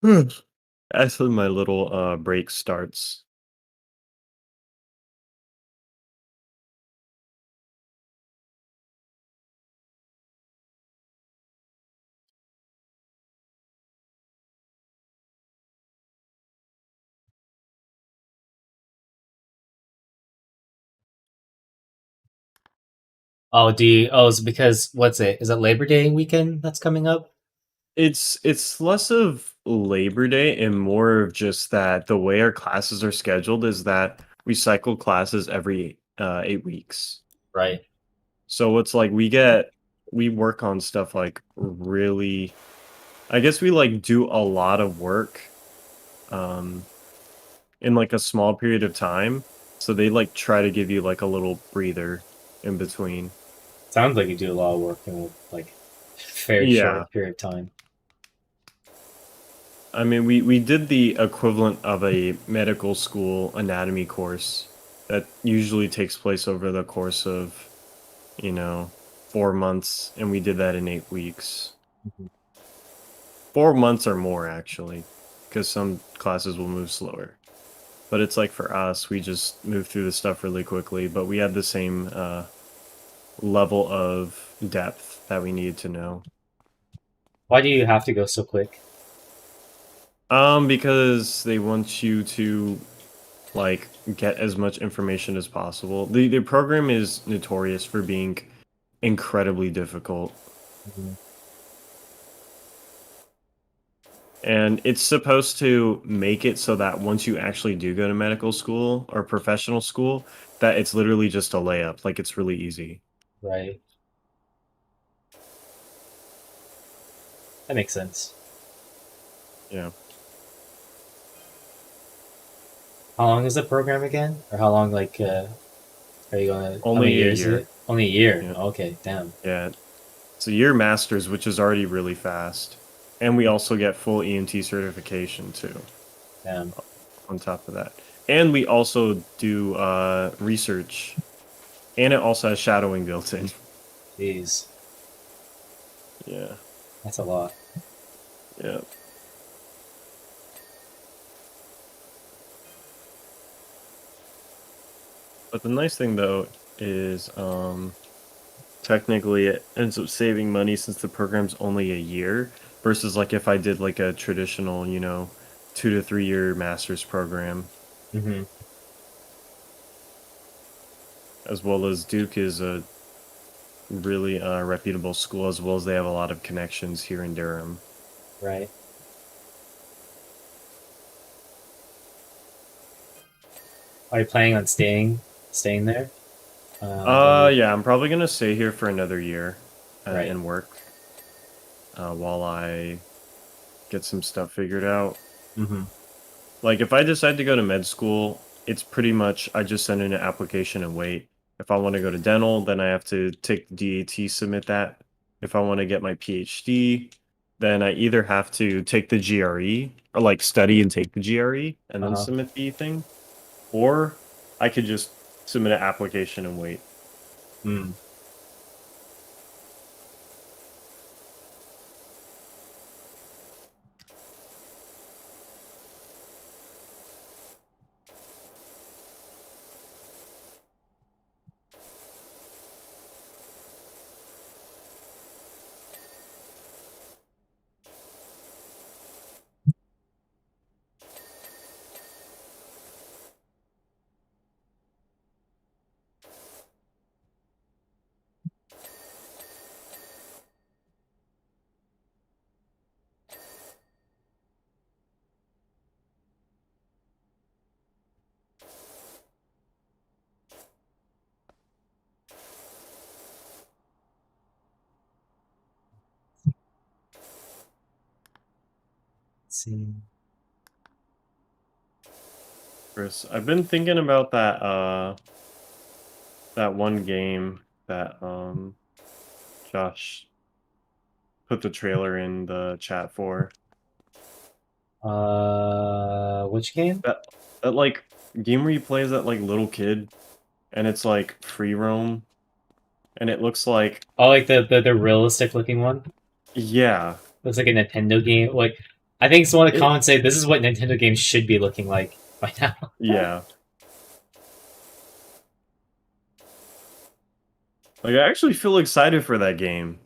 As my little break starts. Oh, do you? Oh, it's because what's it? Is it Labor Day weekend that's coming up? It's less of Labor Day and more of just that the way our classes are scheduled is that we cycle classes every 8 weeks. Right. So it's like we work on stuff like really I guess we like do a lot of work um in like a small period of time. So they like try to give you like a little breather in between. Sounds like you do a lot of work in a very Yeah. short period of time. I mean, we did the equivalent of a medical school anatomy course that usually takes place over the course of, you know, 4 months, and we did that in 8 weeks. Mhm. 4 months or more, actually, because some classes will move slower. But it's like for us, we just move through the stuff really quickly, but we had the same level of depth that we needed to know. Why do you have to go so quick? Because they want you to like get as much information as possible. The program is notorious for being incredibly difficult. Mhm. And it's supposed to make it so that once you actually do go to medical school or professional school, that it's literally just a layup. Like it's really easy. Right. That makes sense. Yeah. How long is the program again? Or how long, are you gonna, how many Only a years is year. it? Only a year. Yeah. Okay, damn. Yeah. It's a year master's, which is already really fast. And we also get full EMT certification too, Damn. on top of that. And we also do research. And it also has shadowing built in. Jeez. Yeah. That's a lot. Yeah. But the nice thing though is technically it ends up saving money since the program's only a year versus like if I did like a traditional, 2 to 3 year master's program, Hmm. as well as Duke is a really reputable school as well as they have a lot of connections here in Durham. Right. Are you planning on staying there? When Yeah, I'm probably gonna stay here for another year right. and work while I get some stuff figured out. Hmm. Like if I decide to go to med school, it's pretty much I just send in an application and wait. If I want to go to dental, then I have to take the DAT, submit that. If I want to get my PhD, then I either have to take the GRE or like study and take the GRE and then Uh-huh. submit the thing, or I could just submit an application and wait. Mm. Let's see. Chris, I've been thinking about that one game that Josh put the trailer in the chat for. Which game? That that like game where you play as that like little kid and it's like free roam and it looks like Oh, like the realistic looking one. yeah. Looks like a Nintendo game. Like I think someone in the It, comments say this is what Nintendo games should be looking like by now. yeah. Like I actually feel excited for that game.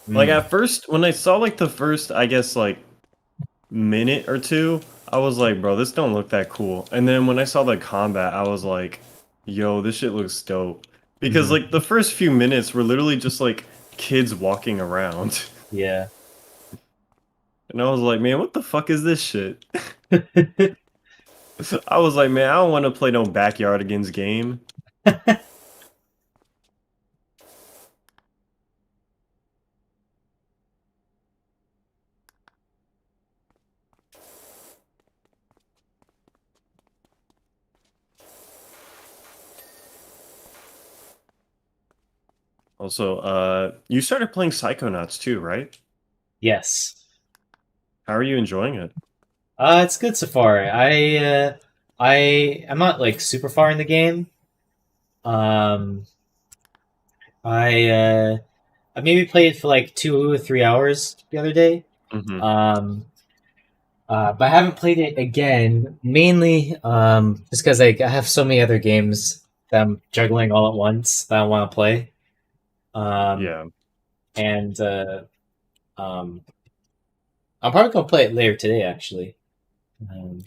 Like Mm. at first, when I saw like the first, I guess like minute or two, I was like, bro, this don't look that cool. And then when I saw the combat, I was like, yo, this shit looks dope. Because Hmm. like the first few minutes were literally just like kids walking around. Yeah. And I was like, man, what the fuck is this shit? I was like, man, I don't want to play no backyardigans game. Also, you started playing Psychonauts too, right? Yes. How are you enjoying it? It's good so far. I am not like super far in the game. Um, I I maybe played for like 2 or 3 hours the other day. Hmm. Um, but I haven't played it again, mainly just because I have so many other games that I'm juggling all at once that I want to play. Um, Yeah. and um, I'm probably gonna play it later today, actually. Um,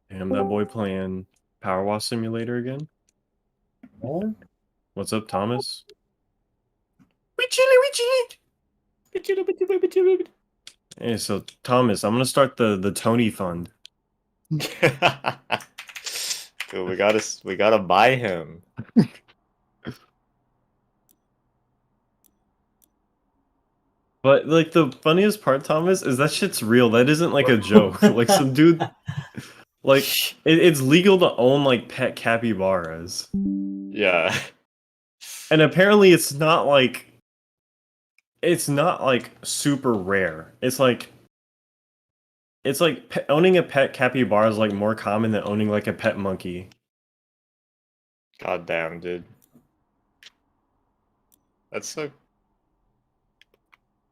Damn, that boy playing PowerWash Simulator again. yeah. What's up, Thomas? We chilly, we chilly. We chilly, we chilly, we chilly. Hey, so Thomas, I'm gonna start the Tony Fund. Dude, we gotta buy him. But like the funniest part, Thomas, is that shit's real. That isn't like a joke. Like some dude, like it's legal to own like pet capybaras, Yeah. and apparently it's not like super rare. It's like owning a pet capybara is like more common than owning like a pet monkey. God damn, dude. That's so.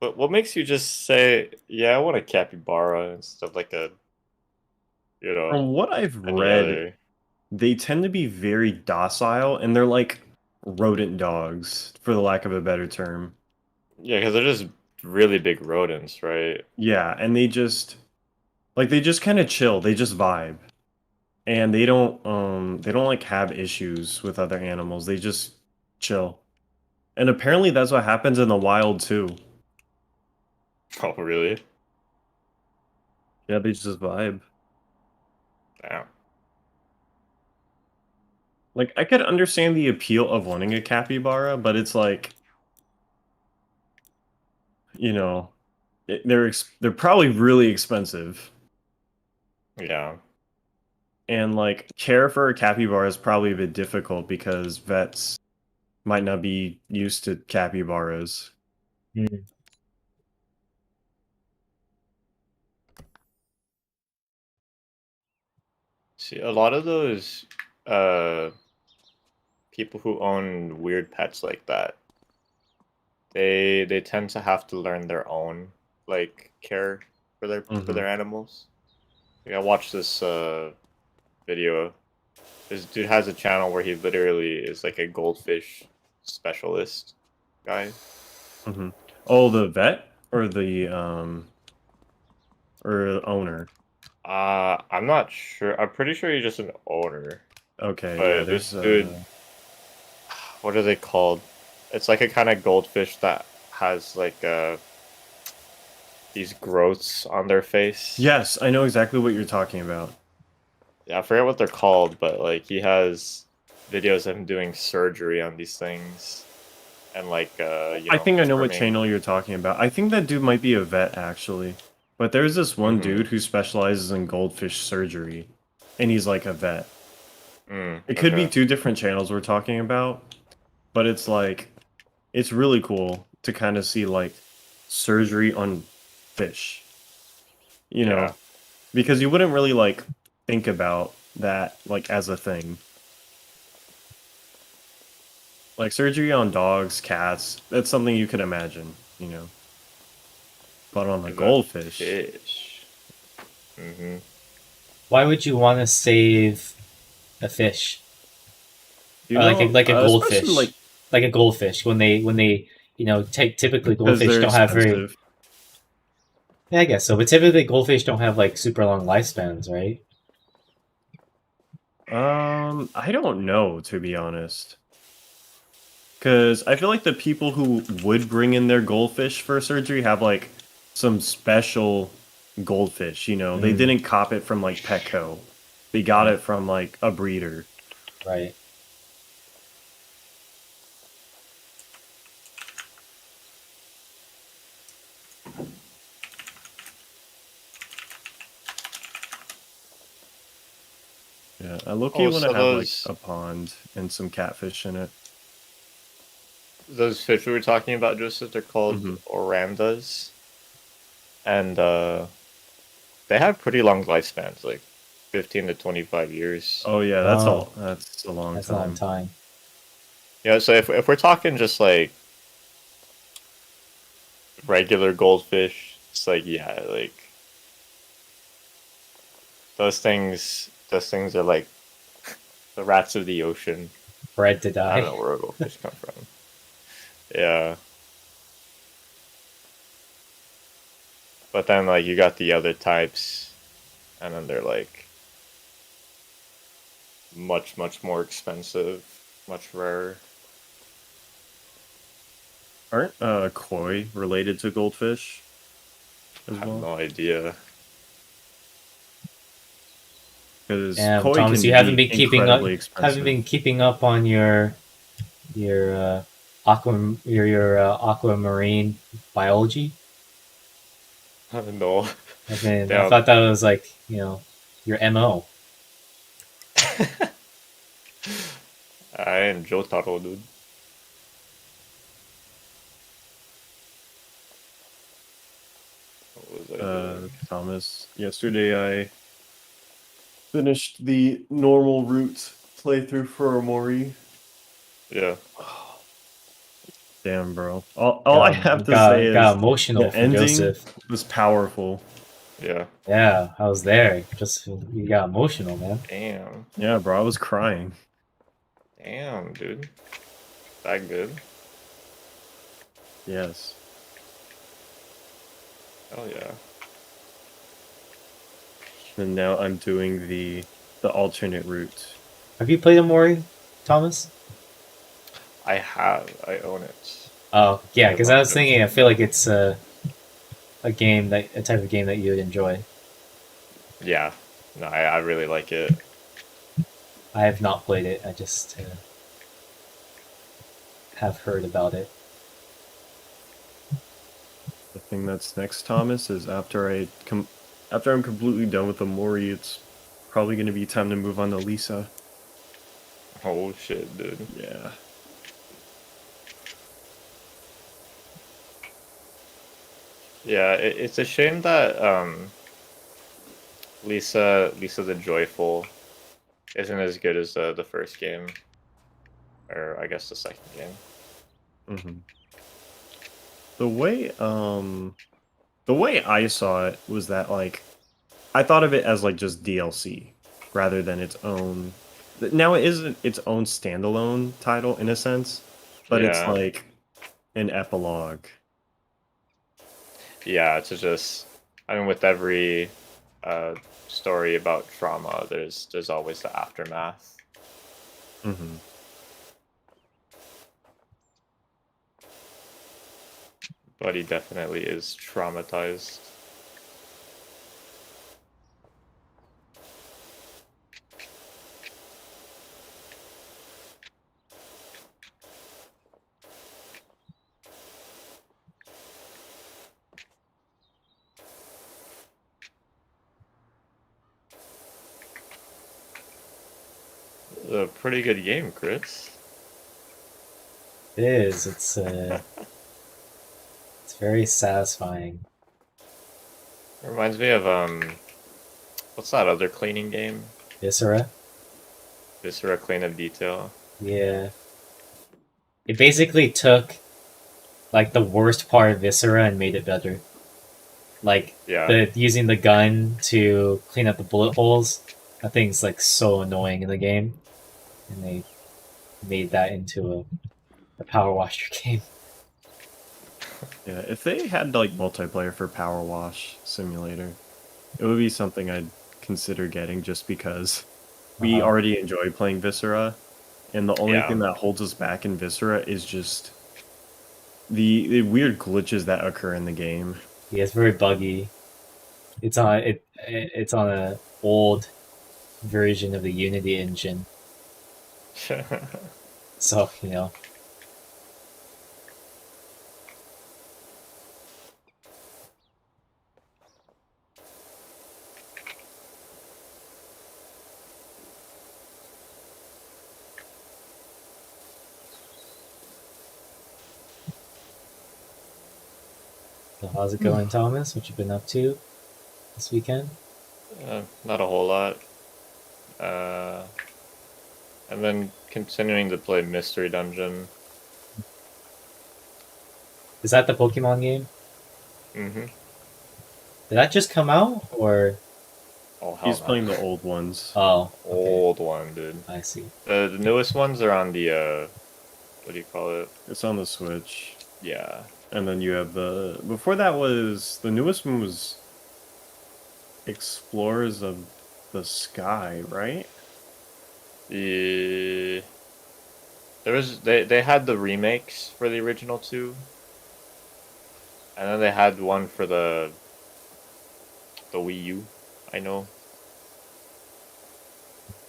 What makes you just say, yeah, I want a capybara instead of like a, From what I've any read, other? they tend to be very docile, and they're like rodent dogs, for the lack of a better term. Yeah, because they're just really big rodents, right? Yeah, and they just kind of chill. They just vibe. And they don't like have issues with other animals. They just chill. And apparently that's what happens in the wild too. Oh, really? Yeah, they just vibe. Damn. Like I could understand the appeal of wanting a capybara, but it's like, you know, they're probably really expensive. Yeah. And like care for a capybara is probably a bit difficult because vets might not be used to capybaras. Mm. See, a lot of those uh people who own weird pets like that, they tend to have to learn their own like care for Hmm. their animals. Like, I watched this video. This dude has a channel where he literally is like a goldfish specialist guy. Hmm. Oh, the vet or the owner. I'm not sure. I'm pretty sure he's just an owner. Okay, yeah, But there's this dude, what are they called? It's like a kind of goldfish that has like these growths on their face. yes, I know exactly what you're talking about. Yeah, I forget what they're called, but like he has videos of him doing surgery on these things and like I think I know what trimming. channel you're talking about. I think that dude might be a vet actually. But there's this one Mm-hmm. dude who specializes in goldfish surgery, and he's like a vet. It could be Okay. two different channels we're talking about, but it's really cool to kind of see like surgery on fish, you Yeah. know, because you wouldn't really like think about that like as a thing. Like surgery on dogs, cats, that's something you could imagine, you know. But on a Is that goldfish, fish? Mm-hmm. Why would you want to save a fish? you Or know, like a especially goldfish, like like a goldfish when they typically because goldfish they're don't have very. expensive. Yeah, I guess so. But typically goldfish don't have like super long lifespans, right? I don't know, to be honest. Because I feel like the people who would bring in their goldfish for surgery have like some special goldfish, you know. They Mm, didn't cop it from like Petco. They got right, it from like a breeder. right. Yeah, I low-key Oh, want to so have like a pond and some catfish in it. those fish we were talking about, Joseph, they're called Hmm. orandas, and they have pretty long lifespans, like 15 to 25 years. Oh yeah, Oh, that's a long that's a long time. time. Yeah, so if we're talking just like regular goldfish, it's like yeah, like those things are like the rats of the ocean. Bred to I don't die. know where goldfish come from. Yeah, but then like you got the other types, and then they're like much more expensive, much rarer. Aren't koi related to goldfish I as have well? no idea. Because Damn, koi Thomas, can you haven't be been keeping up. incredibly Haven't expensive. been keeping up on your aquamarine biology. No, I damn. thought that was like your mo. I am Jotaro, dude. What was I doing? Thomas, yesterday I finished the normal route playthrough for Omori. Yeah. Damn, bro. All I have to say Got is emotional the for ending Joseph. was powerful. Yeah. Yeah, I was there. Just you got emotional, man. Damn. Yeah, bro, I was crying. Damn, dude. That good? Yes. Hell yeah. And now I'm doing the alternate route. Have you played Amori, Thomas? I have. I own it. Oh yeah, I because I love was thinking. I Jotaro. feel like it's a type of game that you would enjoy. Yeah. No, I really like it. I have not played it. I just have heard about it. The thing that's next, Thomas, is after I'm completely done with Omori, it's probably gonna be time to move on to Lisa. Oh shit, dude. Yeah. Yeah, it's a shame that Lisa the Joyful isn't as good as the first game, or I guess the second game. Hmm. The way the way I saw it was that like I thought of it as like just DLC rather than its own. Now it isn't its own standalone title in a sense, but it's Yeah, like an epilogue. yeah. To just, I mean, with every uh, story about trauma, there's always the aftermath. Hmm. But he definitely is traumatized. A pretty good game, Chris. It is. It's very satisfying. Reminds me of what's that other cleaning game? Viscera. Viscera Clean of Detail. Yeah. It basically took like the worst part of Viscera and made it better. Like Yeah. using the gun to clean up the bullet holes. That thing's like so annoying in the game, and they made that into a power washer game. Yeah, if they had like multiplayer for Power Wash Simulator, it would be something I'd consider getting just because we Uh-huh. already enjoy playing Viscera, and the only Yeah. thing that holds us back in Viscera is just the weird glitches that occur in the game. Yeah, it's very buggy. It's on a old version of the Unity engine, so So how's it going, Thomas? What you been up to this weekend? Not a whole lot. Uh, and then continuing to play Mystery Dungeon. Is that the Pokemon game? Mm-hmm. Did that just come out, or Oh hell He's no. playing the old ones. oh, okay, Old one, dude. I see. The newest ones are on the what do you call it? It's on the Switch. Yeah. And then you have the before that was the newest one was Explorers of the Sky, right? The they had the remakes for the original two, and then they had one for the Wii U, I know,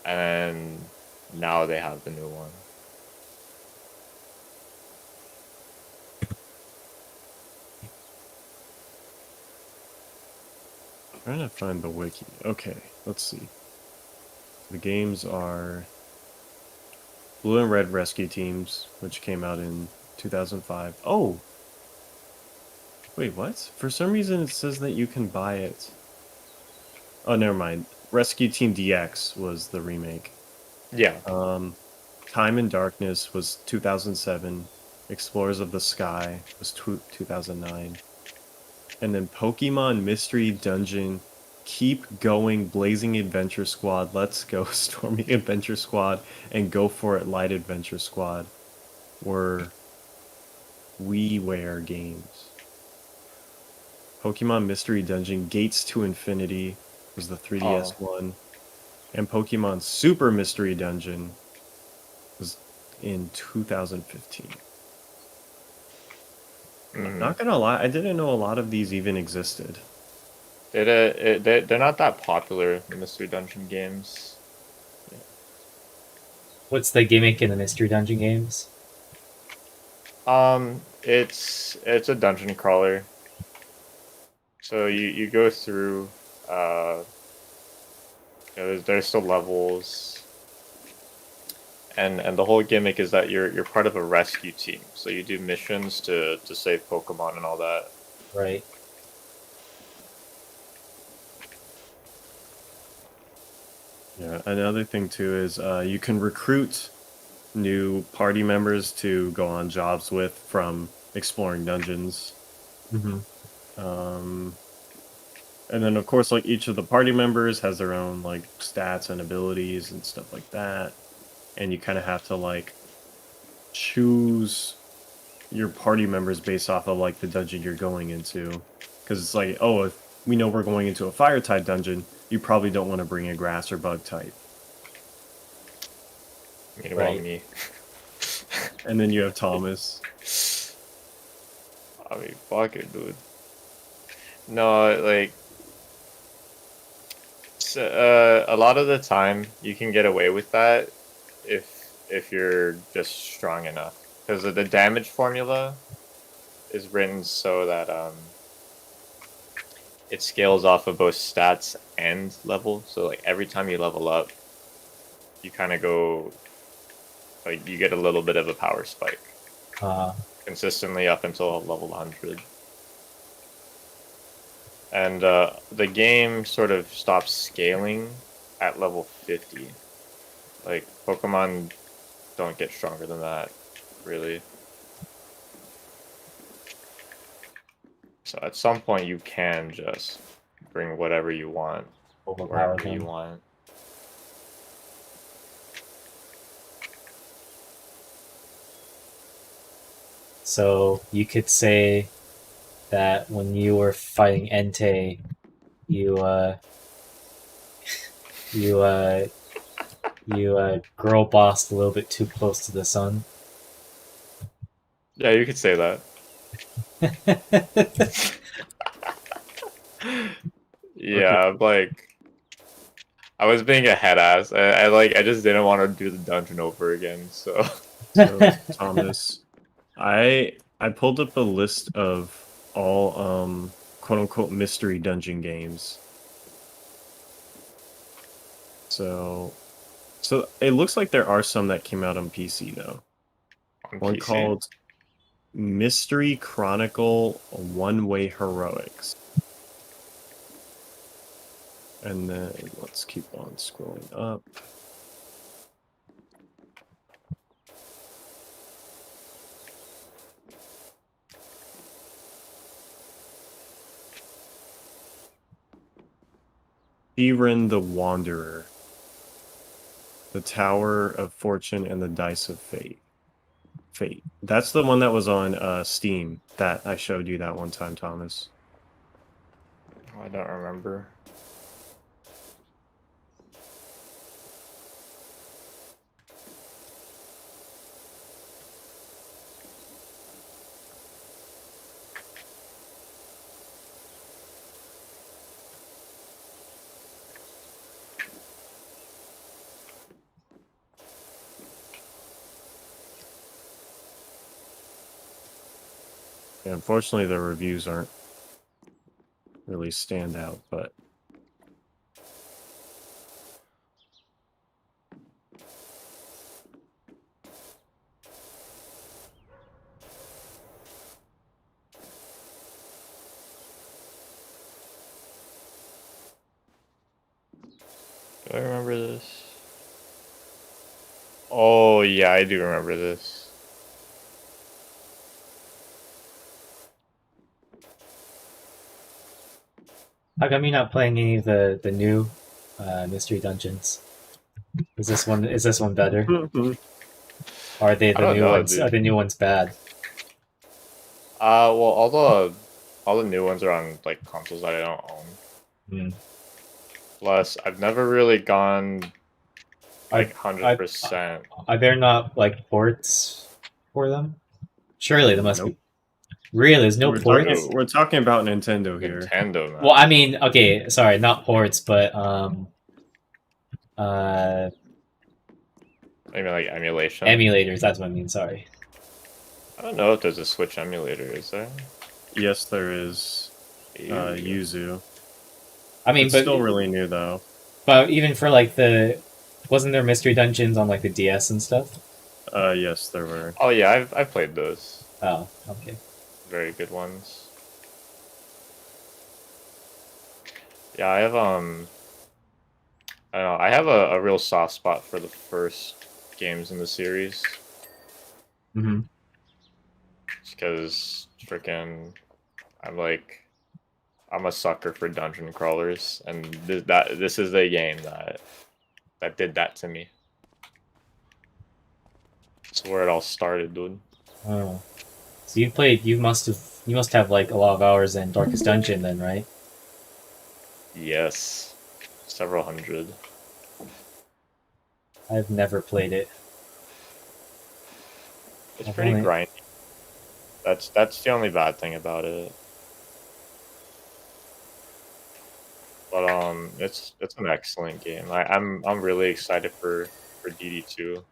and now they have the new one. I'm trying to find the wiki. Okay, let's see. The games are Blue and Red Rescue Teams, which came out in 2005. Oh! Wait, what? For some reason it says that you can buy it. Oh, never mind. Rescue Team DX was the remake. Yeah. Time and Darkness was 2007. Explorers of the Sky was 2009. And then Pokemon Mystery Dungeon, Keep Going, Blazing Adventure Squad, Let's Go, Stormy Adventure Squad, and Go For It Light Adventure Squad were WiiWare games. Pokemon Mystery Dungeon, Gates to Infinity was the 3DS one. And Pokemon Super Mystery Dungeon was in 2015. Not gonna lie, I didn't know a lot of these even existed. They're not that popular, the Mystery Dungeon games. What's the gimmick in the Mystery Dungeon games? It's a dungeon crawler. So you go through, there's still levels, and the whole gimmick is that you're part of a rescue team. So you do missions to save Pokemon and all that. Right. Yeah, another thing too is you can recruit new party members to go on jobs with from exploring dungeons. Mm-hmm. And then of course like each of the party members has their own like stats and abilities and stuff like that. And you kind of have to like choose your party members based off of like the dungeon you're going into. Because it's like, oh, if we know we're going into a fire type dungeon, you probably don't want to bring a grass or bug type. Meanwhile, Right. me. And then you have Thomas. I mean, fuck it, dude. No, like, a lot of the time you can get away with that if you're just strong enough, because the damage formula is written so that it scales off of both stats and level. So like every time you level up, you kind of go like you get a little bit of a power spike consistently up until level 100. And the game sort of stops scaling at level 50. Like, Pokemon don't get stronger than that, really. So at some point you can just bring whatever you want, Overpower wherever you them. want. So you could say that when you were fighting Entei, you girl bossed a little bit too close to the sun. Yeah, you could say that. Yeah, like I was being a head ass. I just didn't want to do the dungeon over again. So So Thomas, I pulled up a list of all quote unquote mystery dungeon games. So it looks like there are some that came out on PC though. on One PC. called Mystery Chronicle One Way Heroics. And then let's keep on scrolling up. Siren the Wanderer. The Tower of Fortune and the Dice of Fate. That's the one that was on Steam that I showed you that one time, Thomas. I don't remember. Yeah, unfortunately, the reviews aren't really stand out, but Do I remember this? Oh yeah, I do remember this. How come you're not playing any of the new mystery dungeons? Is this one better? Or are they I the don't new know, ones? Are dude. the new ones bad? Well, all the new ones are on like consoles that I don't own. Hmm. Plus, I've never really gone like I 100%. Are there not like ports for them? Surely there must nope. be. Really, there's no ports. We're talking about Nintendo here. Nintendo, man. Well, I mean, okay, sorry, not ports, but I mean, like emulation. emulators. That's what I mean. Sorry. I don't know if there's a Switch emulator. Is there? Yes, there is Ew. Yuzu. I mean, It's still really new though. but even for like wasn't there mystery dungeons on like the DS and stuff? Yes, there were. Oh yeah, I've played those. Oh, okay. Very good ones. Yeah, I have I don't know. I have a real soft spot for the first games in the series. Mm-hmm. Because freaking, I'm a sucker for dungeon crawlers, and this is the game that did that to me. It's where it all started, dude. Oh, so you must have like a lot of hours in Darkest Dungeon then, right? Yes, several hundred. I've never played it. It's I've pretty only grindy. That's the only bad thing about it. But it's an excellent game. I'm really excited for DD2.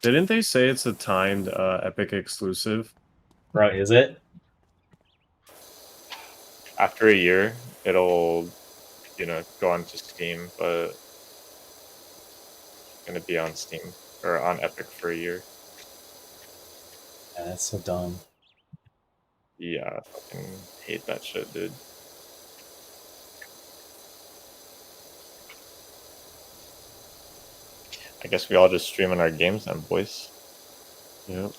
Didn't they say it's a timed Epic exclusive? Right, is it? After a year, it'll go onto Steam, but it's gonna be on Steam or on Epic for a year. Yeah, that's so dumb. Yeah, I fucking hate that shit, dude. I guess we all just stream in our games then, boys. Yep.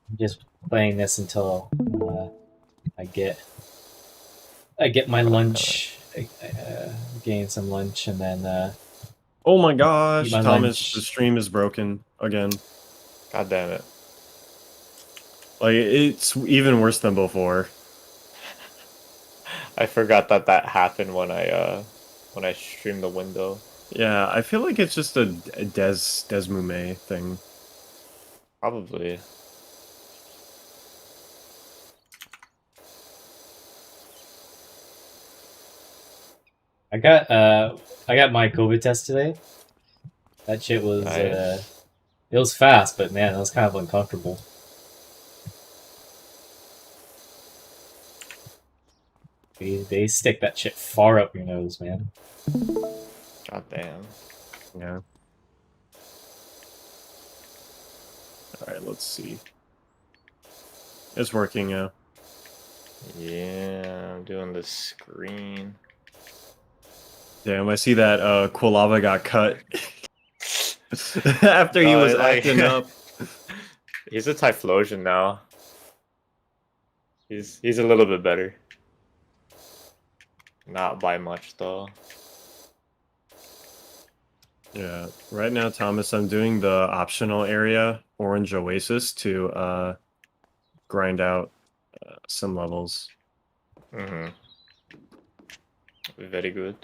I'm just playing this until I get my lunch, gain some lunch, and then Oh my eat gosh, my Thomas, the lunch. stream is broken again. God damn it. Like, it's even worse than before. I forgot that happened when I streamed the window. Yeah, I feel like it's just a Desmume thing. Probably. I got my COVID test today. That shit was Nice. it was fast, but man, it was kind of uncomfortable. They stick that shit far up your nose, man. God damn. Yeah. Alright, let's see. It's working, yeah. Yeah, I'm doing the screen. Damn, I see that Quilava got cut after he was Like acting up. he's a Typhlosion now. He's a little bit better. Not by much though. Yeah, right now, Thomas, I'm doing the optional area, Orange Oasis, to grind out some levels. Mm-hmm. Very good.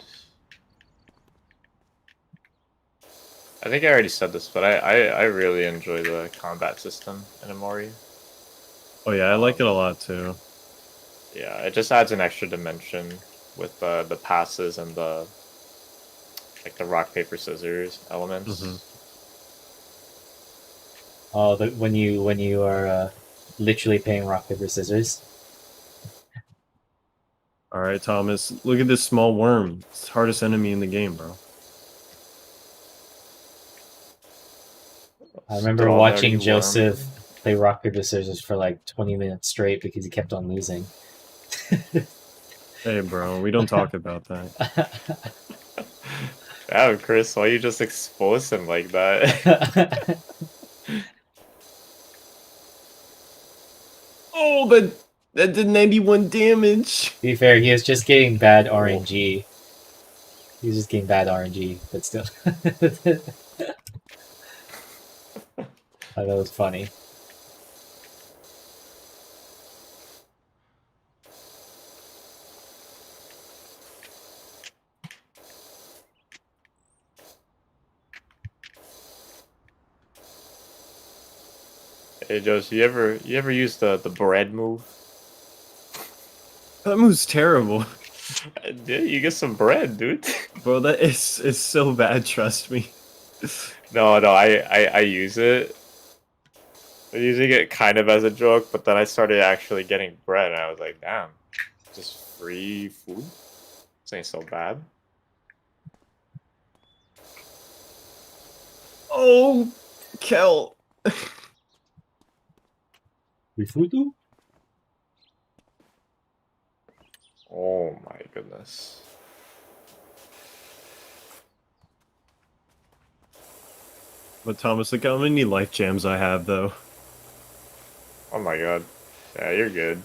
I think I already said this, but I really enjoy the combat system in Amori. Oh yeah, I like it a lot too. Yeah, it just adds an extra dimension with the passes and the rock paper scissors elements. Hmm. Oh, when you are literally playing rock paper scissors. All right, Thomas, look at this small worm. It's the hardest enemy in the game, bro. I remember Strawberry watching worm. Joseph play rock paper scissors for like 20 minutes straight because he kept on losing. Hey, bro, we don't talk about that. Yeah, Chris, why you just expose him like that? Oh, but that did 91 damage. To be fair, he was just getting bad Oh. RNG. He was just getting bad RNG, but still. That was funny. Hey, Josh, you ever use the bread move? That move's terrible. Yeah, you get some bread, dude. Bro, that is so bad, trust me. No, I use it. I using it kind of as a joke, but then I started actually getting bread, and I was like, damn, just free food? This ain't so bad. Oh, Kel. Rifutu? Oh my goodness. But Thomas, look how many life jams I have, though. Oh my god. Yeah, you're good.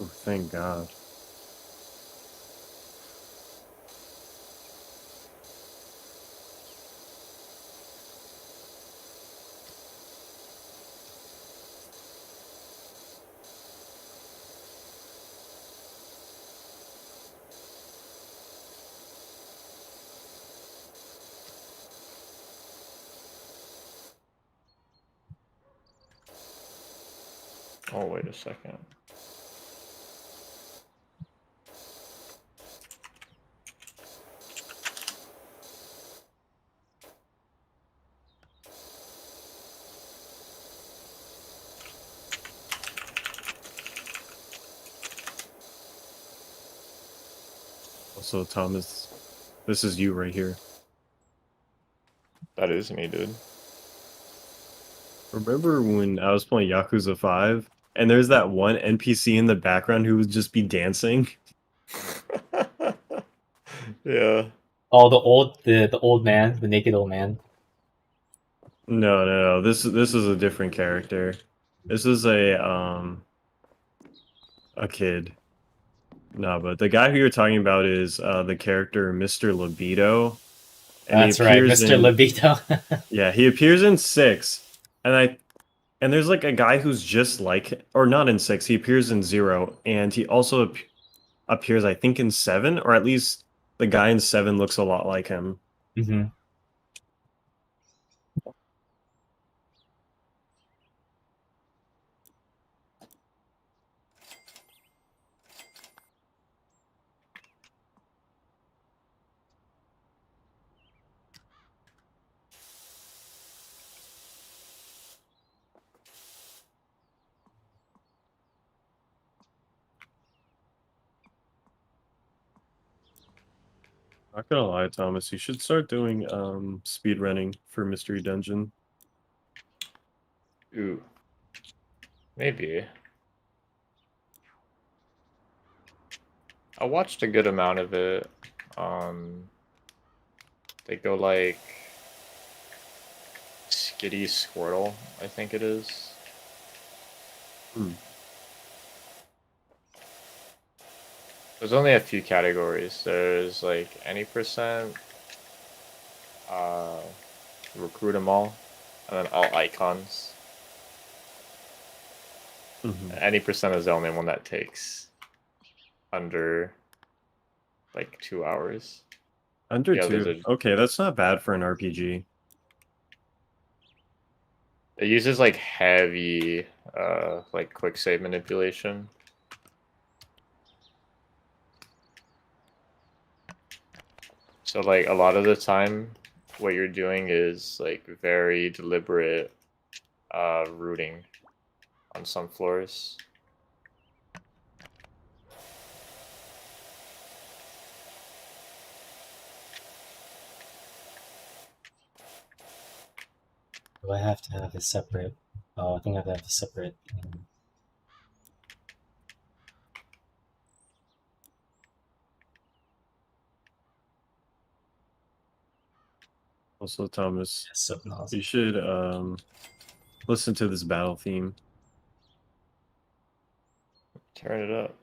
Oh, thank God. Oh, wait a second. Also, Thomas, this is you right here. That is me, dude. Remember when I was playing Yakuza 5 and there's that one NPC in the background who would just be dancing? Yeah. Oh, the old man, the naked old man. No. This is a different character. This is a kid. No, but the guy who you're talking about is the character Mr. Libido. And he That's right, appears Mr. in Libido. yeah, he appears in 6. And there's like a guy who's just like or not in 6, he appears in 0 and he also appears I think in 7 or at least the guy in 7 looks a lot like him. hmm Not gonna lie, Thomas, you should start doing speed running for Mystery Dungeon. Ooh. Maybe. I watched a good amount of it. They go like Skitty Squirtle, I think it is. Hmm. There's only a few categories. There's like any percent, recruit them all, and then all icons. Mhm. Any percent is the only one that takes under like 2 hours. Under Yeah, there's 2. Okay, that's not bad for an RPG. it uses like heavy, like quick save manipulation. So like a lot of the time, what you're doing is like very deliberate, routing on some floors. Do I have to have a separate? Oh, I think I have to have a separate. Also, Thomas, So no. you should listen to this battle theme. Turn it up.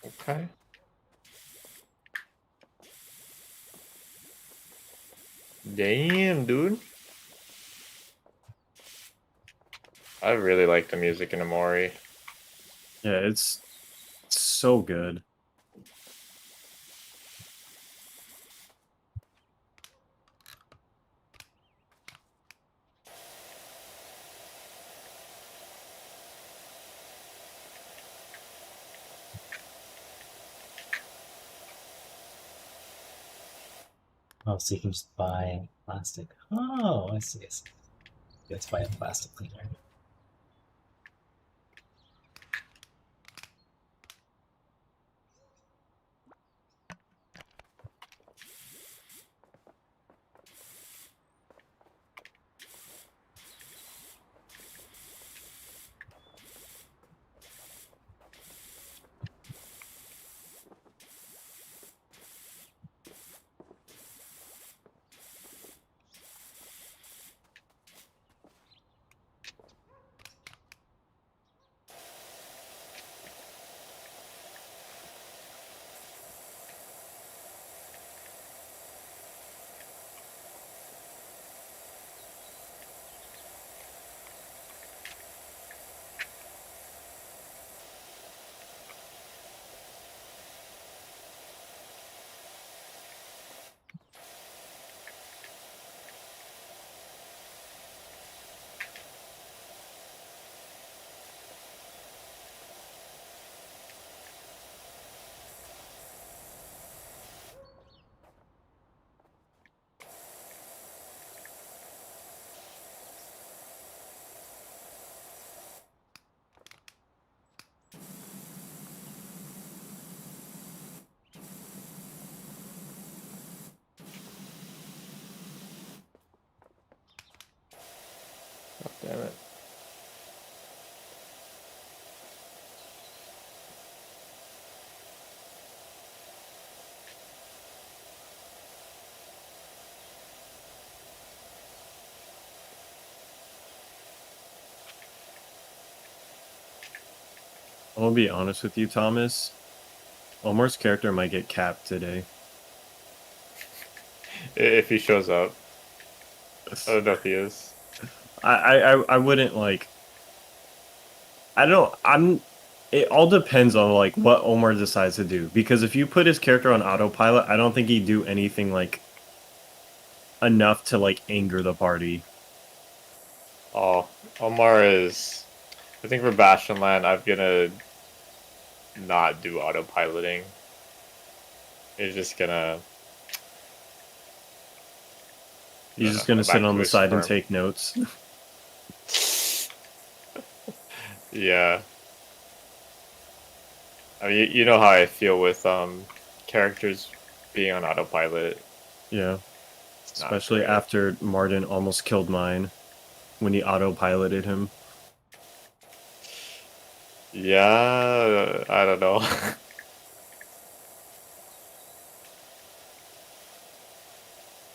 Okay. Damn, dude. I really like the music in Amori. Yeah, it's so good. Oh, so you can just buy plastic. Oh, I see. I see. Let's buy a plastic cleaner. God damn it. I'm gonna be honest with you, Thomas. Omar's character might get capped today. If he shows up. I don't know if he is. I wouldn't like. I don't. I'm. It all depends on like what Omar decides to do. Because if you put his character on autopilot, I don't think he'd do anything like enough to like anger the party. Oh, Omar is. I think for Bastion Land, I'm gonna not do autopiloting. It's just gonna. He's just gonna Go sit back on to the his side and sperm. take notes. Yeah. I mean, you know how I feel with characters being on autopilot. Yeah. It's not Especially great. after Martin almost killed mine when he autopiloted him. Yeah, I don't know.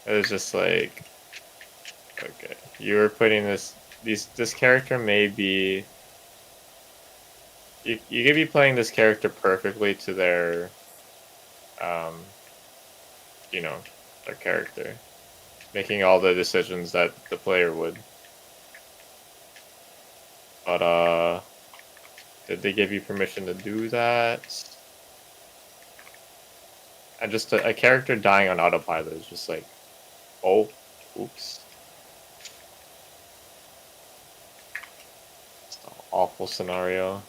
It was just like, okay, you're putting this character may be. You could be playing this character perfectly to their, um, you know, their character, making all the decisions that the player would. But did they give you permission to do that? And just a character dying on autopilot is just like, oh, oops. It's an awful scenario.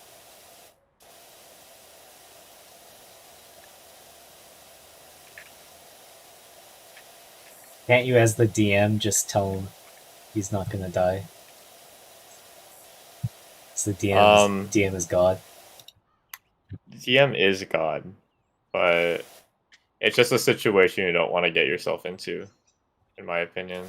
Can't you, as the DM, just tell him he's not gonna die? So the DM is God. DM is God, but it's just a situation you don't want to get yourself into, in my opinion.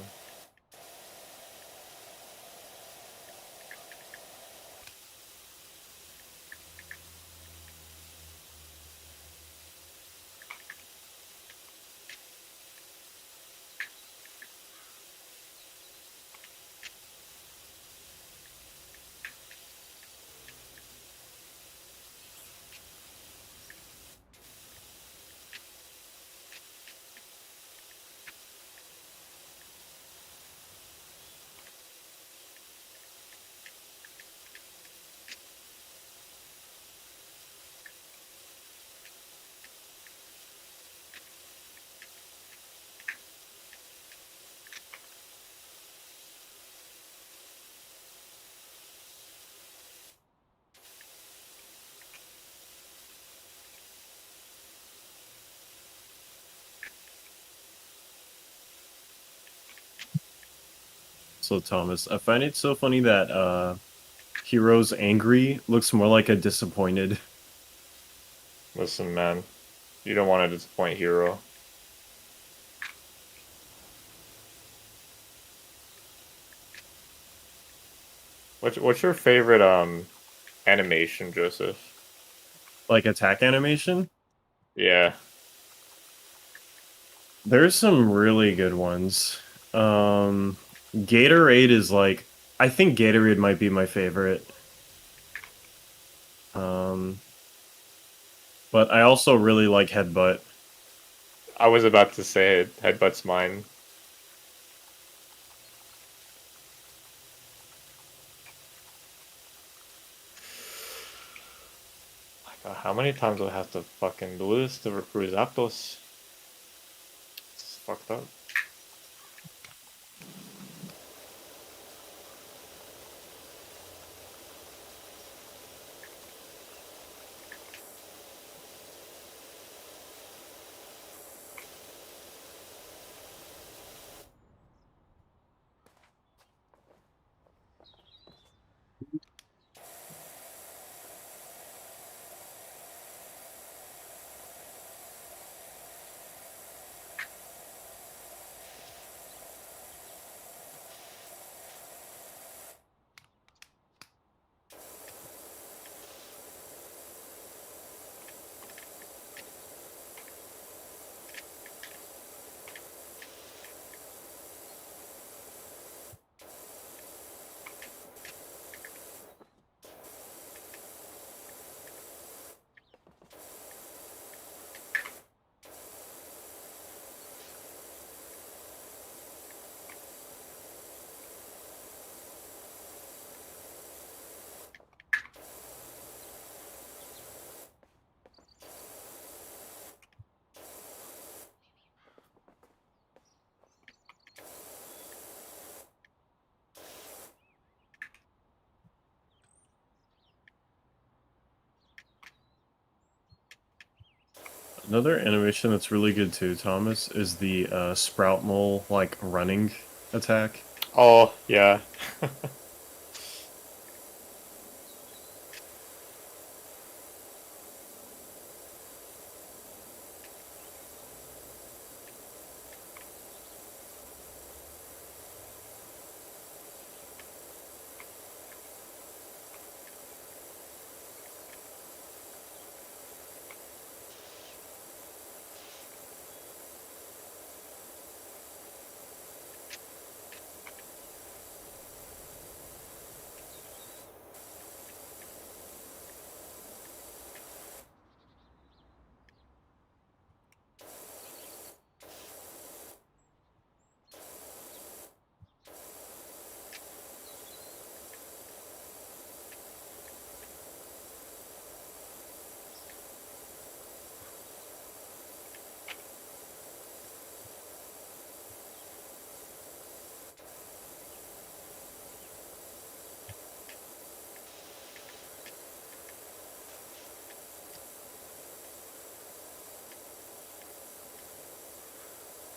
So Thomas, I find it so funny that Hero's angry looks more like a disappointed. Listen, man, you don't want to disappoint Hero. What's your favorite animation, Joseph? Like attack animation. Yeah. There's some really good ones. Gatorade is like I think Gatorade might be my favorite. Um, but I also really like Headbutt. I was about to say it. Headbutt's mine. My God, how many times do I have to fucking do this to recruit Zapdos? It's fucked up. Another animation that's really good too, Thomas, is the sprout mole like running attack. Oh, yeah.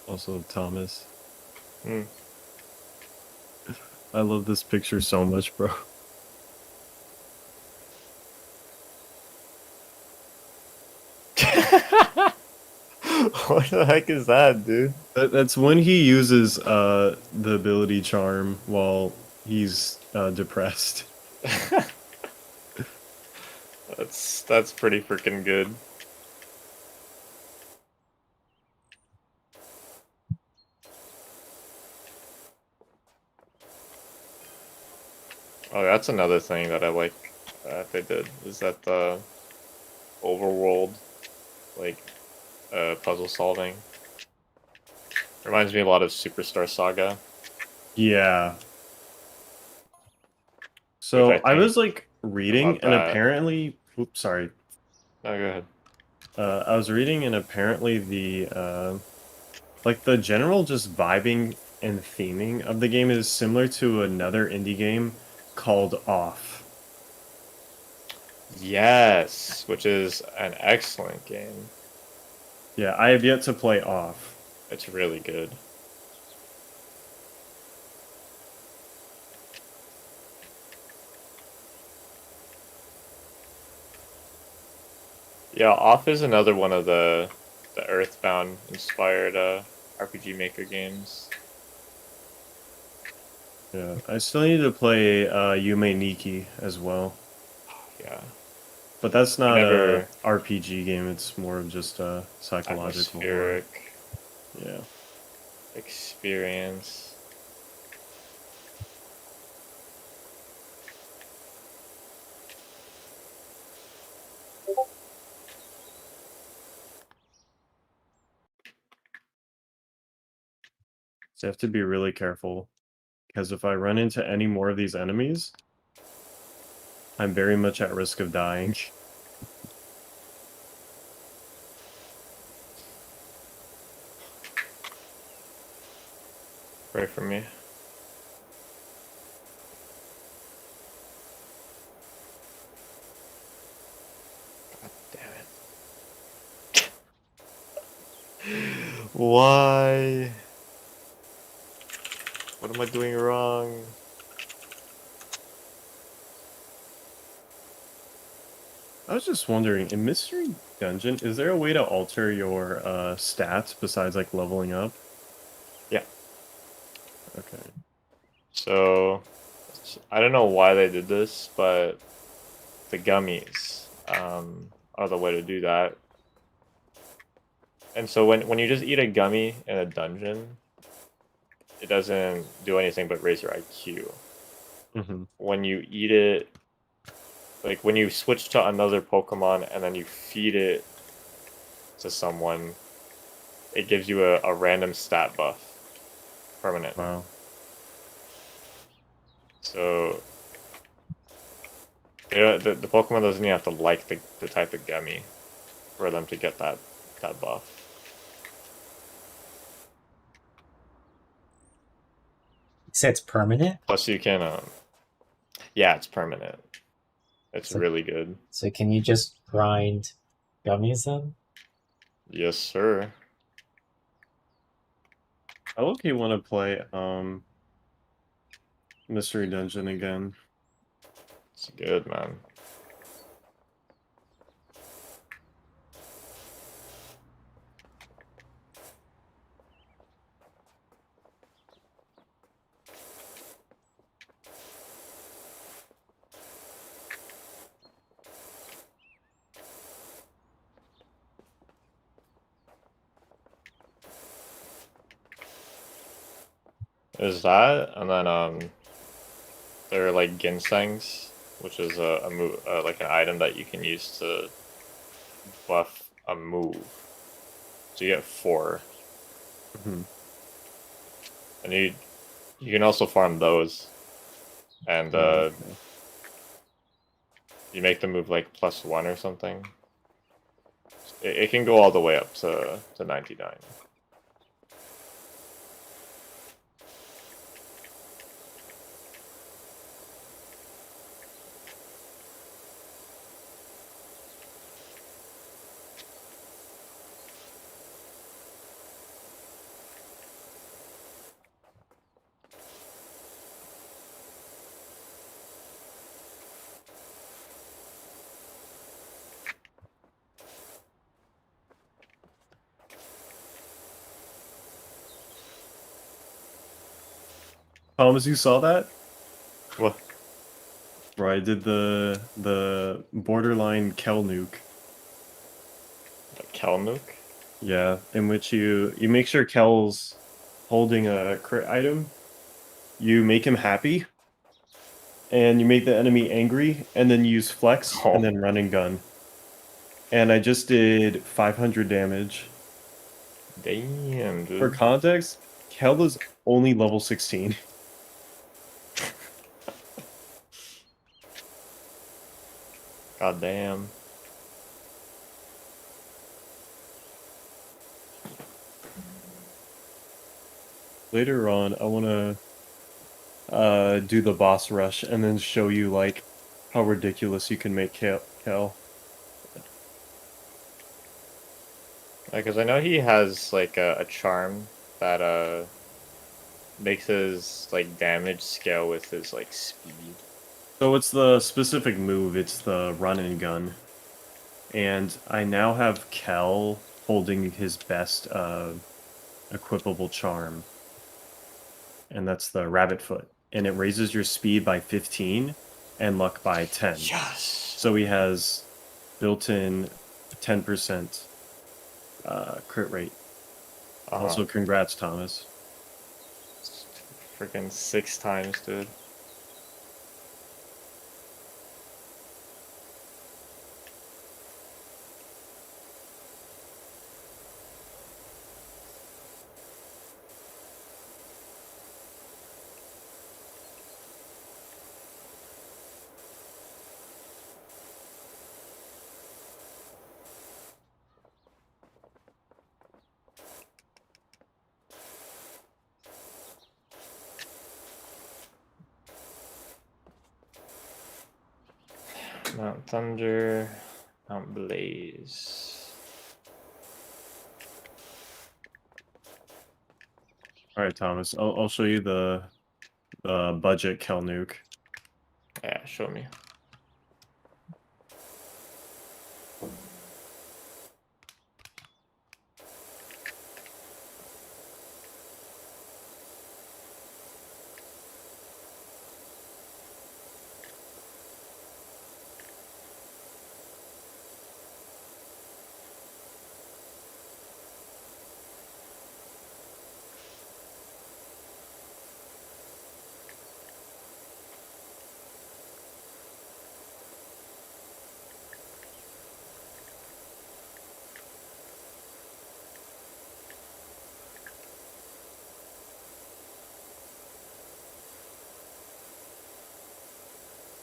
Also, Thomas. Hmm. I love this picture so much, bro. What the heck is that, dude? That's when he uses the ability charm while he's depressed. That's pretty freaking good. Oh, that's another thing that I like that they did is that the overworld, like, puzzle solving reminds me a lot of Superstar Saga, Yeah. which I So I think was like reading, about and that. apparently, oops, sorry. No, go ahead. I was reading, and apparently like the general just vibing and theming of the game is similar to another indie game called Off. Yes, which is an excellent game. Yeah, I have yet to play Off. It's really good. Yeah, Off is another one of the Earthbound inspired RPG Maker games. Yeah, I still need to play Yume Nikki as well. Yeah, But that's I not a never RPG game, it's more of just a psychological horror. atmospheric Yeah. experience. So I have to be really careful. Because if I run into any more of these enemies, I'm very much at risk of dying. Pray for me. God damn it. Why? What am I doing wrong? I was just wondering, in Mystery Dungeon, is there a way to alter your stats besides like leveling up? Yeah. Okay. So, I don't know why they did this, but the gummies are the way to do that. And so when you just eat a gummy in a dungeon, it doesn't do anything but raise your IQ. Mm-hmm. When you eat it, like when you switch to another Pokemon and then you feed it to someone, it gives you a random stat buff, permanent. Wow. So the Pokemon doesn't even have to like the type of gummy for them to get that buff. You say it's permanent? Plus you can yeah, it's permanent. It's So, really good. so can you just grind gummies then? Yes, sir. I low-key want to play Mystery Dungeon again. It's good, man. Is that, and then there are like ginsengs, which is a move, like an item that you can use to buff a move. So you get 4, Mhm. and you can also farm those, and Okay. you make the move like +1 or something. It can go all the way up to 99. Thomas, you saw that? What? Where I did the borderline Kel nuke. The Kelnuke? Yeah, in which you make sure Kel's holding a crit item, you make him happy, and you make the enemy angry, and then use flex, and Oh, then run and gun. And I just did 500 damage. damn, For dude. context, Kel is only level 16. God damn. Later on, I want to do the boss rush and then show you like how ridiculous you can make Kel. Because I know he has like a charm that makes his like damage scale with his like speed. So it's the specific move, it's the run and gun. And I now have Kel holding his best equipable charm. And that's the rabbit foot. And it raises your speed by 15 and luck by 10. Yes. So he has built-in 10% crit rate. Also, congrats, Thomas. Freaking 6 times, dude. Mount Thunder, Mount Blaze. All right, Thomas. I'll show you the budget Kel nuke. Yeah, show me.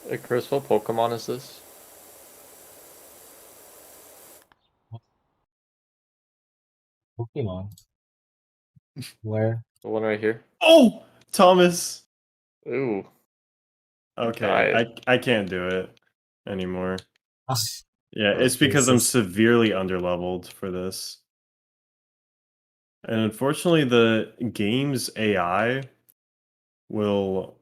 Hey, Chris, what Pokemon is this? Pokemon. Where? The one right here? Oh, Thomas. Ooh. Okay, Died. I can't do it anymore. Ah, Yeah, Oh, it's because I'm Jesus. severely underleveled for this. And unfortunately, the game's AI will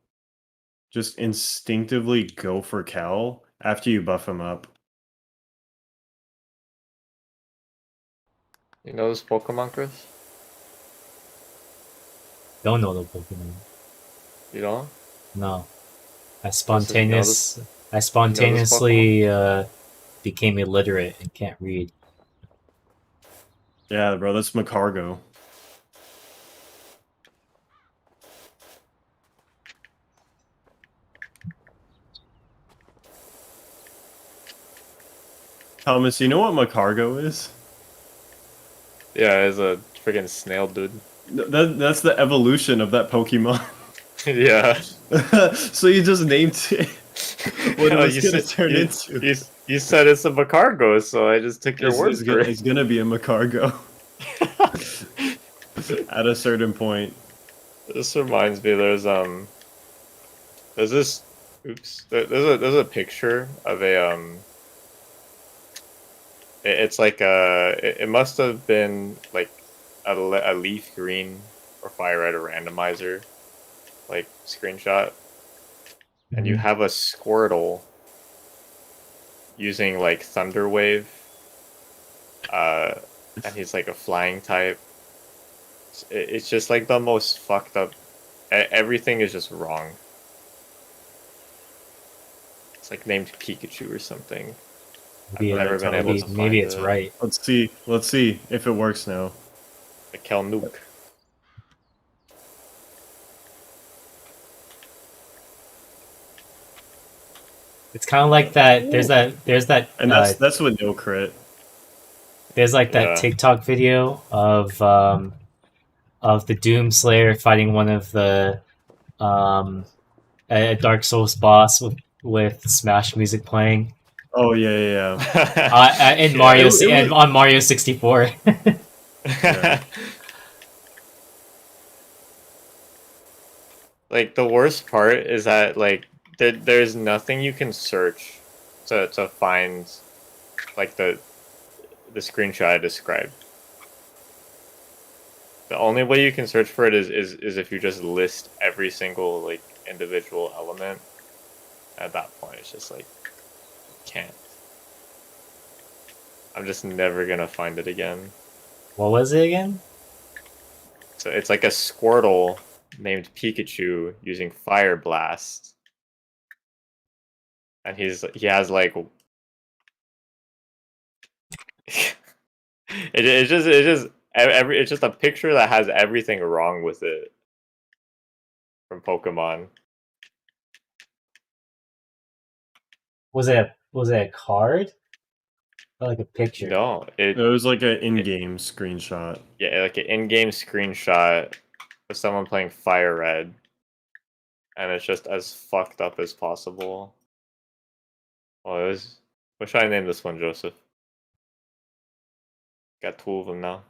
just instinctively go for Kel after you buff him up. You know this Pokemon, Chris? Don't know the Pokemon. You don't? No. I Joseph, you know this? Pokemon? spontaneously became illiterate and can't read. Yeah, bro, that's Macargo. Thomas, you know what Macargo is? Yeah, it's a freaking snail, dude. That's the evolution of that Pokemon. Yeah. So you just named it what it Oh, was gonna turn into. you said it's a Macargo, so I just took your word for it. It's gonna be a Macargo at a certain point. This reminds me, there's this, oops, there's a picture of it's like it must have been like a leaf green or fire red or randomizer, like screenshot, and you Mhm. have a Squirtle using like Thunder Wave, and he's like a flying type. It's just like the most fucked up. Everything is just wrong. It's like named Pikachu or something. I've Maybe, never been able to maybe find it's it. right. Let's see if it works now. Like Kel Nuke. It's kind of like that. And that's with no crit. There's like that Yeah. TikTok video of the Doomslayer fighting one of the a Dark Souls boss with Smash music playing. Oh yeah. In Yeah. Mario It was- on Mario 64. Yeah. Like the worst part is that like there's nothing you can search to find like the screenshot I described. The only way you can search for it is if you just list every single like individual element. At that point, it's just like can't. I'm just never gonna find it again. What was it again? So it's like a Squirtle named Pikachu using Fire Blast, and he has like it's just a picture that has everything wrong with it from Pokemon. Was it a card or like a picture? No, It was like an in-game screenshot. yeah, like an in-game screenshot of someone playing Fire Red, and it's just as fucked up as possible. Oh, it was. What should I name this one, Joseph? Got two of them now.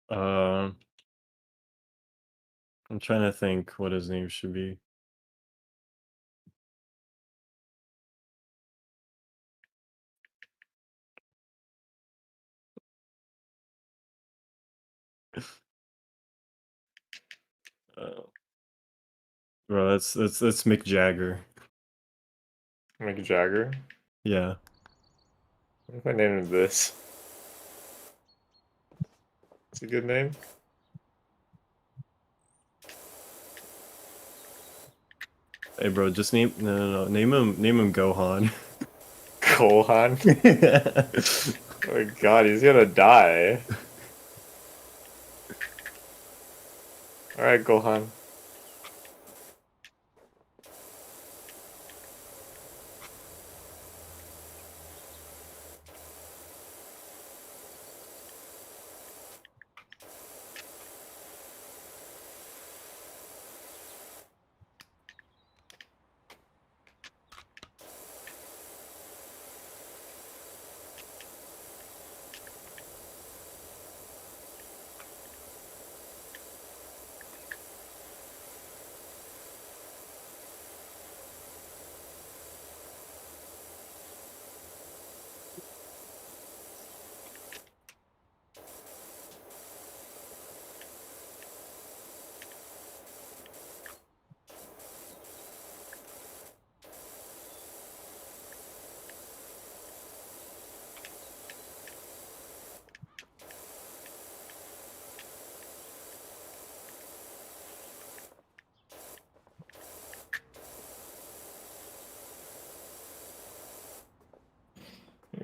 I'm trying to think what his name should be. Uh, Bro, that's Mick Jagger. Mick Jagger. Yeah. What if I name him this? It's a good name. Hey, bro, just no. Name him Gohan. Gohan. Oh my god, he's gonna die. Alright, Gohan.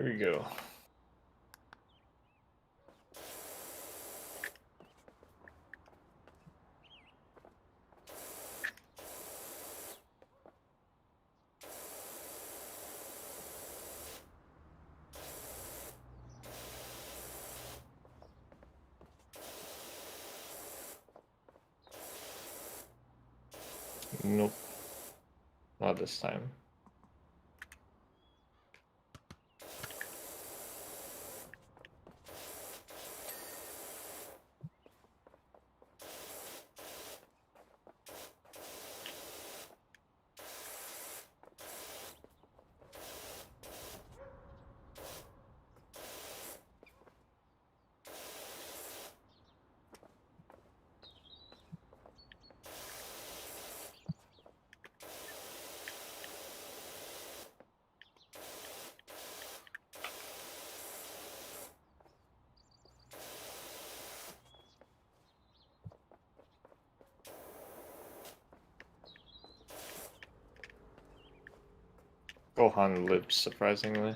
Here we go. Nope. Not this time. Gohan lived, surprisingly.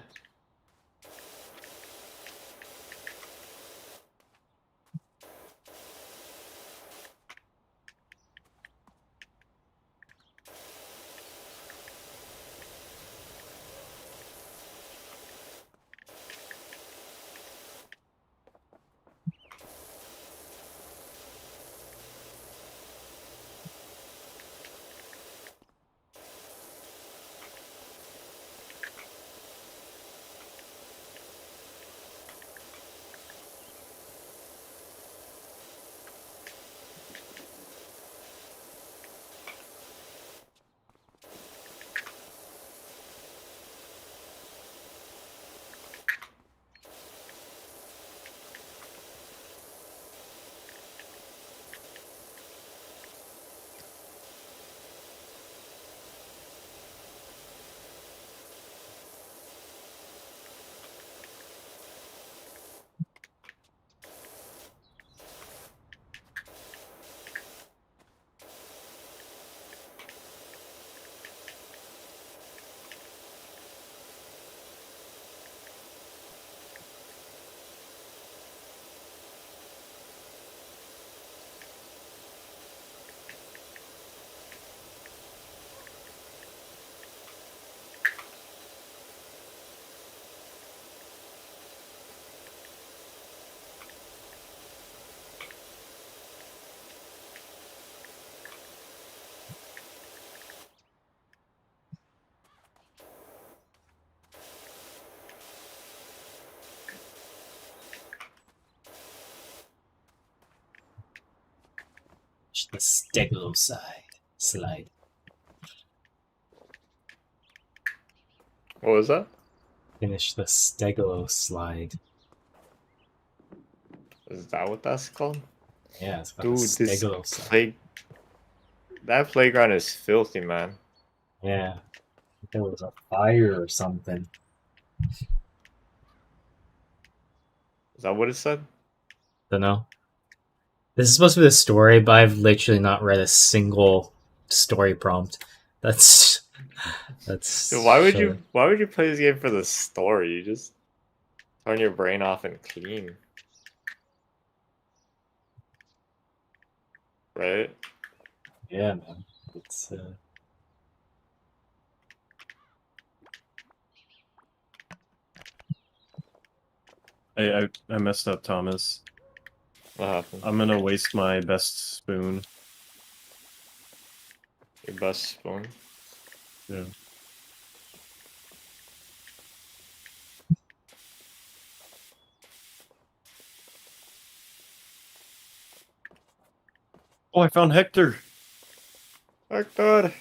The Steglo slide. What was that? Finish the Steglo slide. Is that what that's called? Yeah, it's got Dude, the this Steglo slide. that playground is filthy, man. Yeah. There was a fire or something. Is that what it said? Don't know. This is supposed to be the story, but I've literally not read a single story prompt. That's Dude, why would showing. you play this game for the story? You just turn your brain off and clean. Right? Yeah, man. It's I messed up, Thomas. What happened? I'm gonna waste my best spoon. Your best spoon. Yeah. Oh, I found Hector. Hector!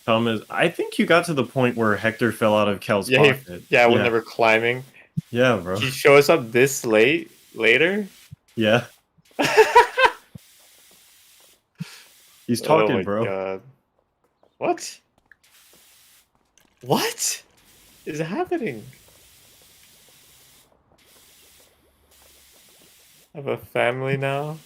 Thomas, I think you got to the point where Hector fell out of Cal's Yeah, pocket. when they were climbing. Yeah, bro. He shows up this late later. Yeah. He's Oh talking, my bro. god. What? What is happening? I have a family now.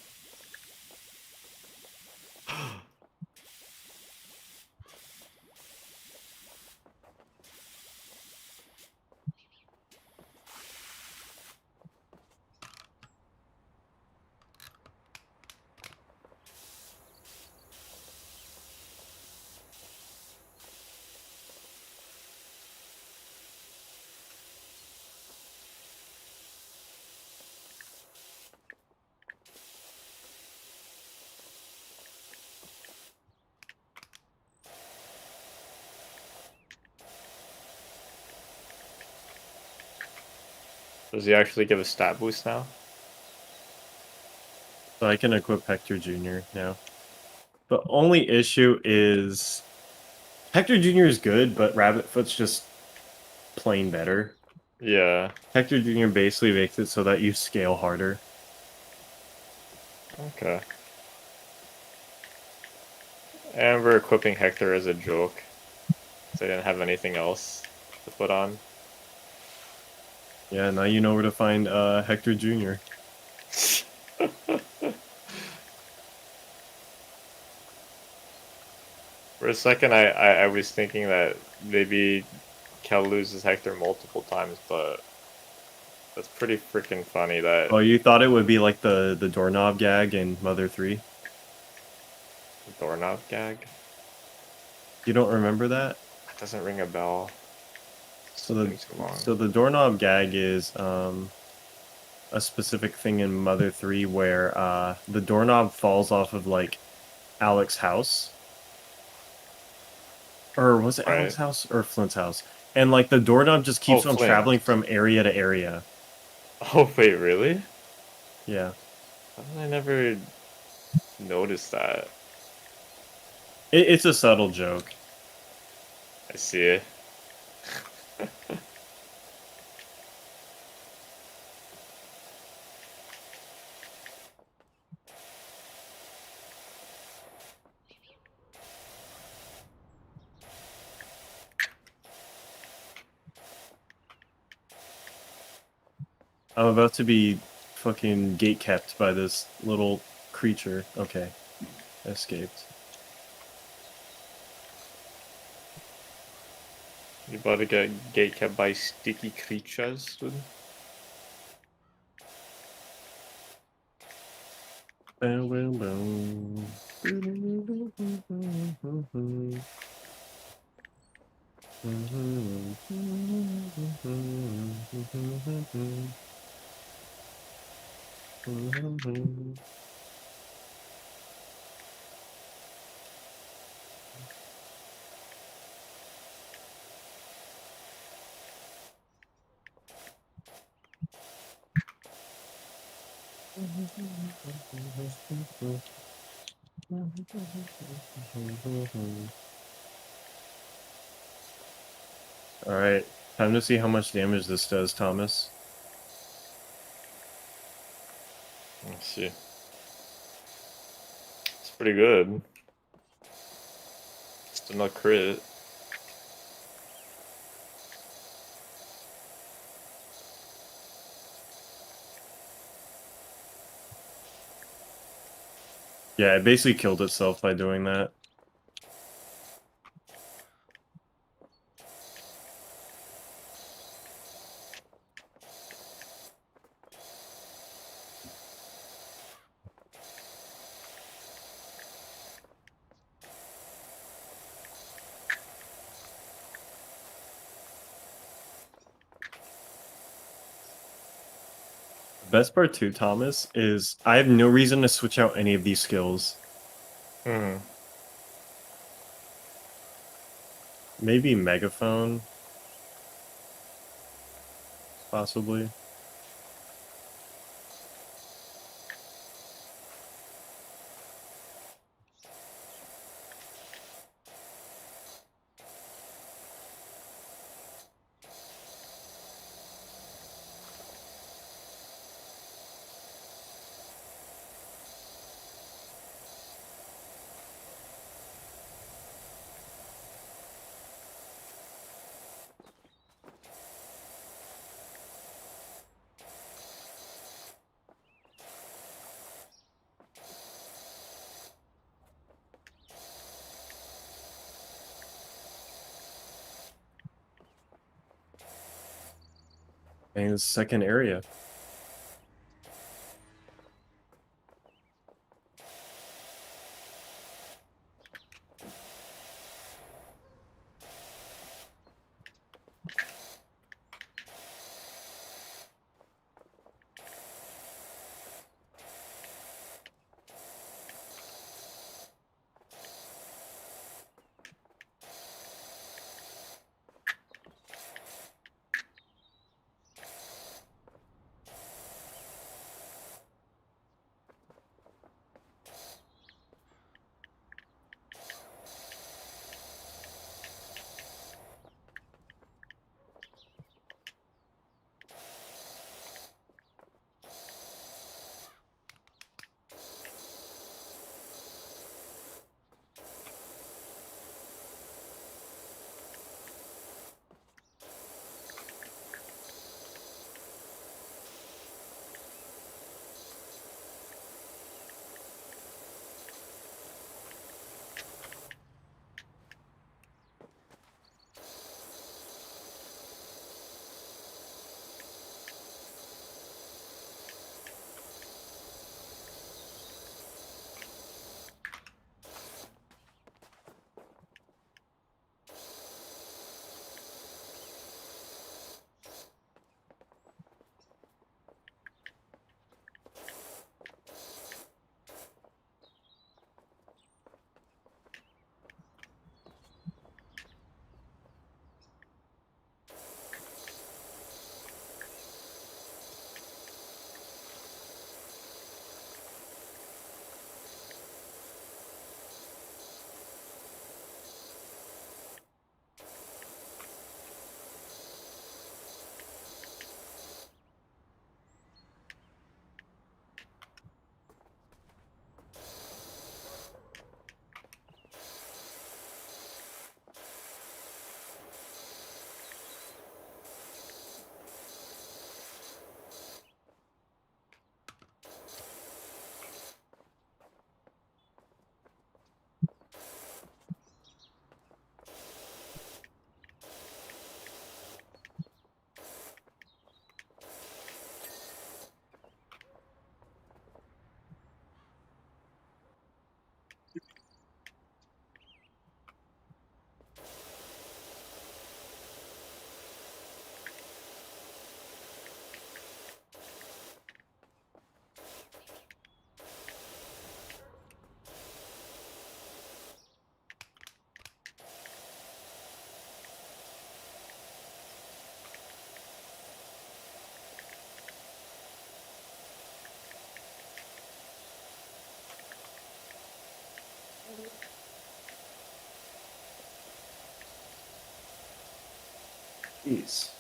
Does he actually give a stat boost now? So I can equip Hector Jr. now. The only issue is Hector Jr. is good, but Rabbitfoot's just plain better. Yeah. Hector Jr. basically makes it so that you scale harder. Okay. And we're equipping Hector as a joke. So I didn't have anything else to put on. Yeah, now you know where to find Hector Jr. For a second, I was thinking that maybe Kel loses Hector multiple times, but that's pretty freaking funny that Oh, you thought it would be like the doorknob gag in Mother 3? doorknob gag? You don't remember that? That doesn't ring a bell. It's So been too long. the doorknob gag is a specific thing in Mother 3 where the doorknob falls off of like Alex's house. Or was it Right. Alex's house or Flint's house? And like the doorknob just keeps on Flint. traveling from area to area. Oh, wait, really? Yeah. How did I never notice that? It's a subtle joke. I see it. I'm about to be fucking gate kept by this little creature. Okay. Escaped. You about to get gatekept by sticky creatures, dude? Bow, bow, bow. Alright, time to see how much damage this does, Thomas. Let's see. It's pretty good. Still not crit. Yeah, it basically killed itself by doing that. The best part too, Thomas, is I have no reason to switch out any of these skills. Hmm. Maybe Megaphone. Possibly. And the second area. Jeez.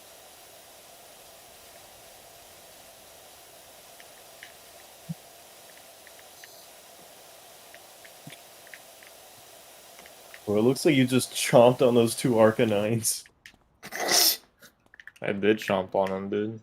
Well, it looks like you just chomped on those 2 Arcanines. I did chomp on him, dude.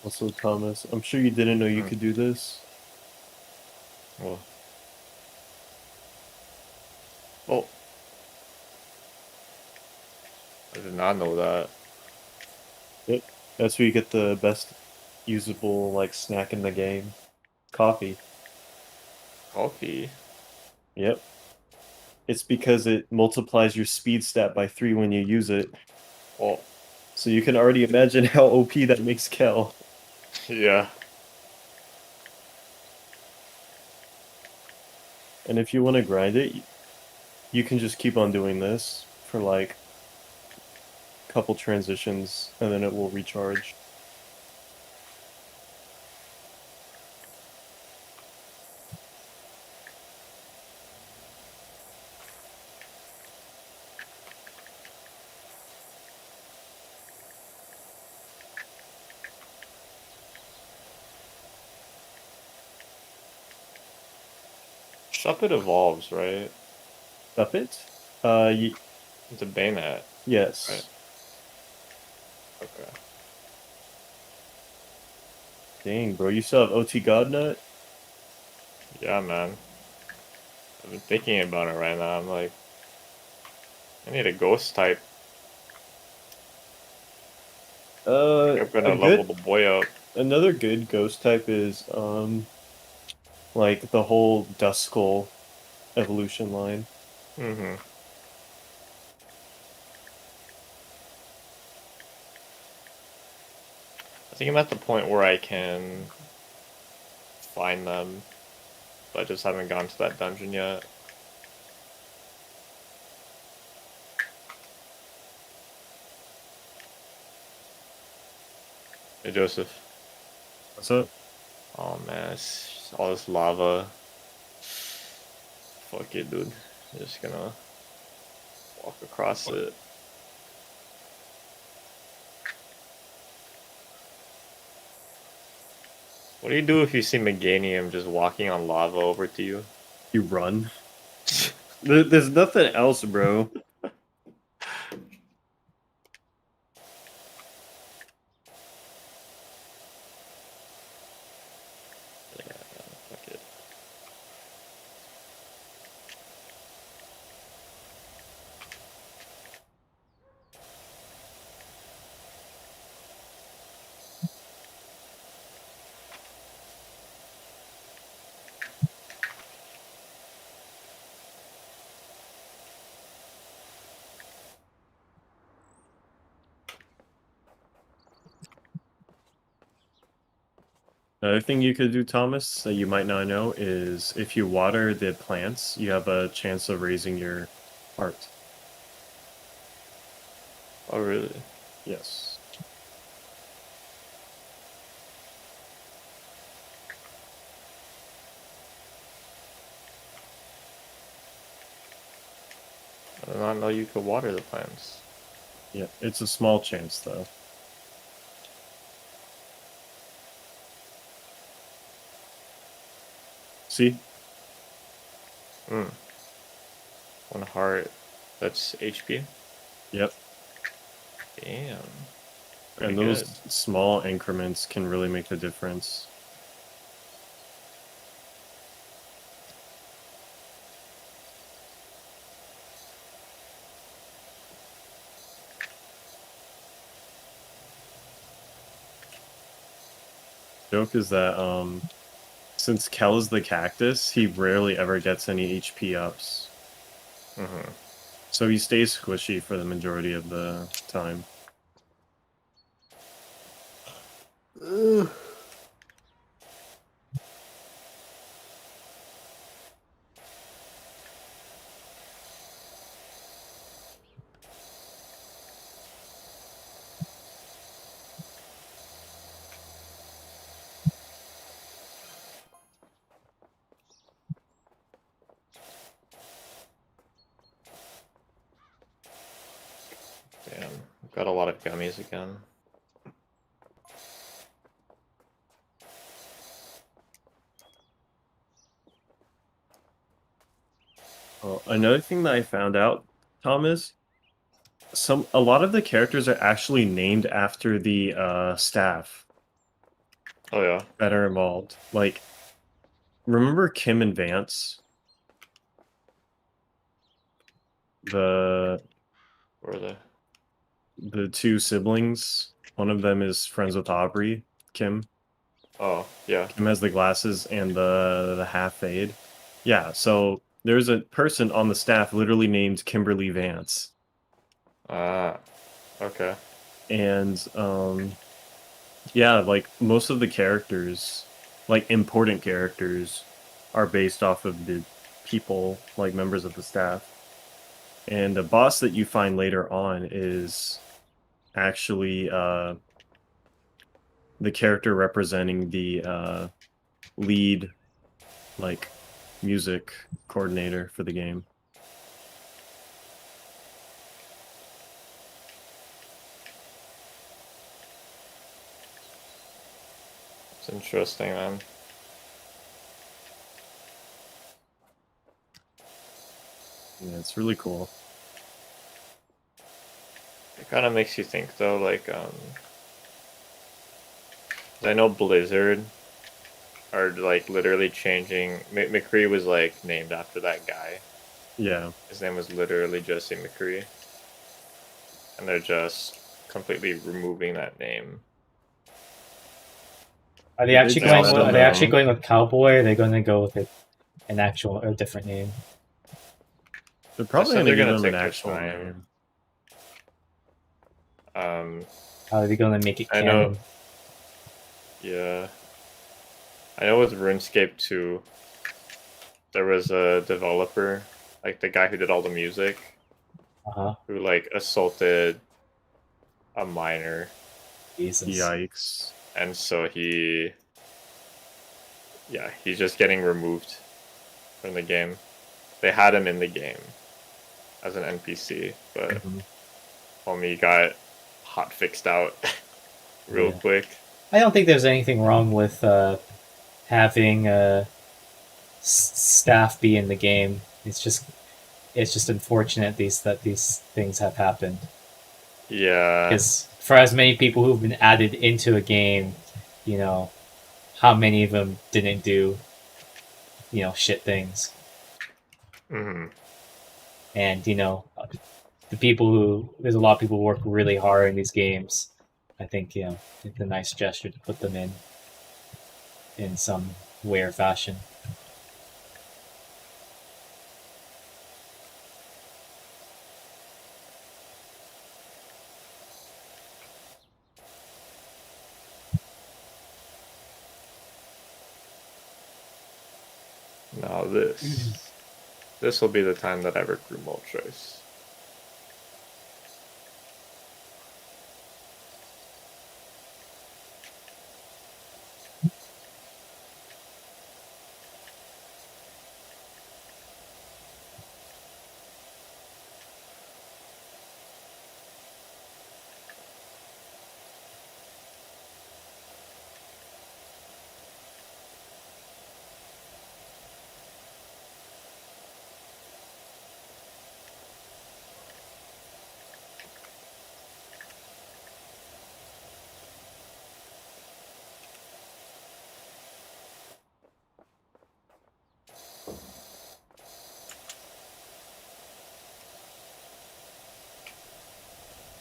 Also, Thomas, I'm sure you didn't know you could do this. Well. Oh. I did not know that. Yep. That's where you get the best usable, like, snack in the game. Coffee. Coffee. Yep. It's because it multiplies your speed stat by 3 when you use it. Oh. So you can already imagine how OP that makes Kel. Yeah. And if you want to grind it, you can just keep on doing this for like a couple transitions and then it will recharge. Shuppet evolves, right? Up it? It's a Bayonet. Yes. Right. Okay. Dang, bro, you still have OT Godnut? Yeah, man. I've been thinking about it right now. I'm like, I need a ghost type. I'm gonna level the boy up. Another good ghost type is like the whole Duskull evolution line. Mm-hmm. I think I'm at the point where I can find them, but I just haven't gone to that dungeon yet. Hey, Joseph. What's up? Oh man, it's all this lava. Fuck it, dude. I'm just gonna walk across it. What do you do if you see Meganium just walking on lava over to you? You run. There's nothing else, bro. Yeah, fuck it. Another thing you could do, Thomas, that you might not know is if you water the plants, you have a chance of raising your heart. Oh, really? Yes. I did not know you could water the plants. Yeah, it's a small chance though. See? Hmm. 1 heart. That's HP? Yep. Damn. Pretty And those good. small increments can really make the difference. Joke is that since Kel is the cactus, he rarely ever gets any HP ups. Hmm. So he stays squishy for the majority of the time. Damn, got a lot of gummies again. Another thing that I found out, Thomas, a lot of the characters are actually named after the staff Oh yeah, that are involved. Like, remember Kim and Vance? The where are they? the two siblings. One of them is friends with Aubrey. Kim. Oh yeah. Kim has the glasses and the half fade. Yeah, so there's a person on the staff literally named Kimberly Vance. Ah, okay. And yeah, like most of the characters, like important characters, are based off of the people, like members of the staff. And the boss that you find later on is actually the character representing the lead, like, music coordinator for the game. It's interesting, man. Yeah, it's really cool. It kind of makes you think though, like, 'cause I know Blizzard are like literally changing. McCree was like named after that guy. Yeah. His name was literally Jesse McCree, and they're just completely removing that name. Are they Did actually do going? that With, on are they their actually own? going with cowboy? Or are they going to go with an actual or a different name? They're I probably said going to they're give gonna him an take their actual time. name. How are they going to make it I know. canon? Yeah, I know with RuneScape 2, there was a developer, like the guy who did all the music, Uh huh. who like assaulted a minor, Jesus. Yikes. and so he's just getting removed from the game. They had him in the game as an NPC, but Mhm. homie got hot fixed out real Yeah. quick. I don't think there's anything wrong with having staff be in the game. It's just unfortunate that these things have happened. Yeah. Because for as many people who've been added into a game, you know, how many of them didn't do, shit things? Hmm. And, there's a lot of people who work really hard in these games. I think, it's a nice gesture to put them in some way or fashion. Now this will be the time that I recruit Moltres.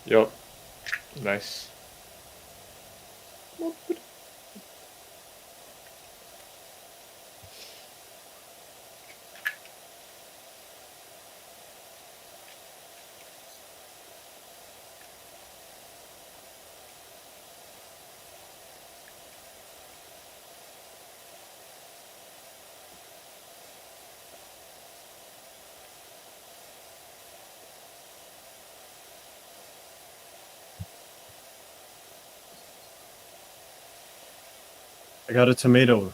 Yup. Nice. I got a tomato.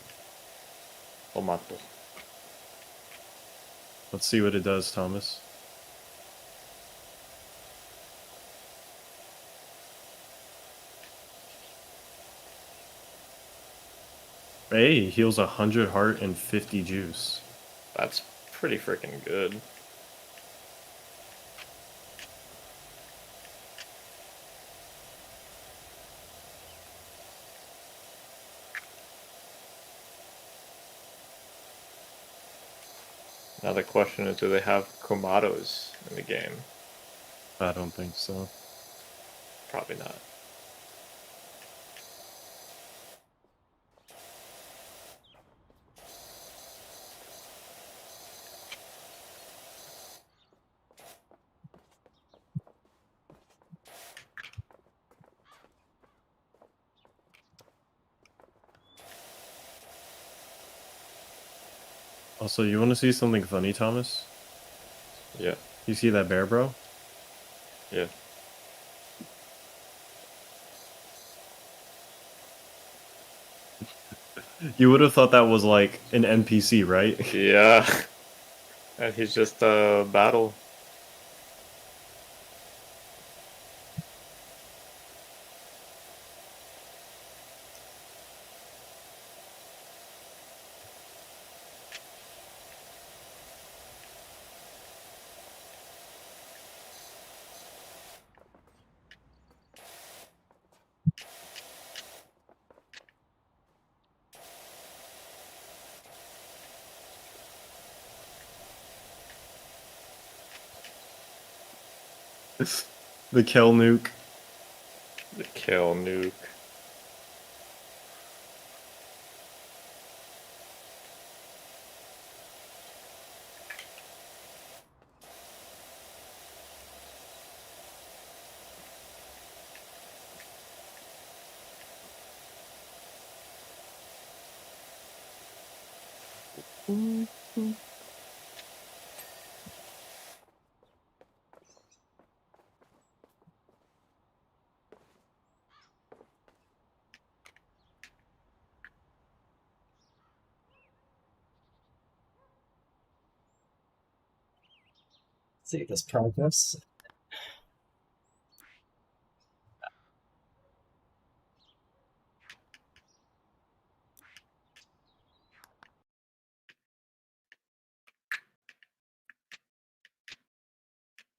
Tomato. Let's see what it does, Thomas. Hey, heals 100 heart and 50 juice. That's pretty freaking good. Now the question is, do they have Komatos in the game? I don't think so. Probably not. Also, you want to see something funny, Thomas? Yeah. You see that bear, bro? Yeah. You would have thought that was like an NPC, right? Yeah. And he's just a battle. The Kel nuke. The kill nuke. See this progress.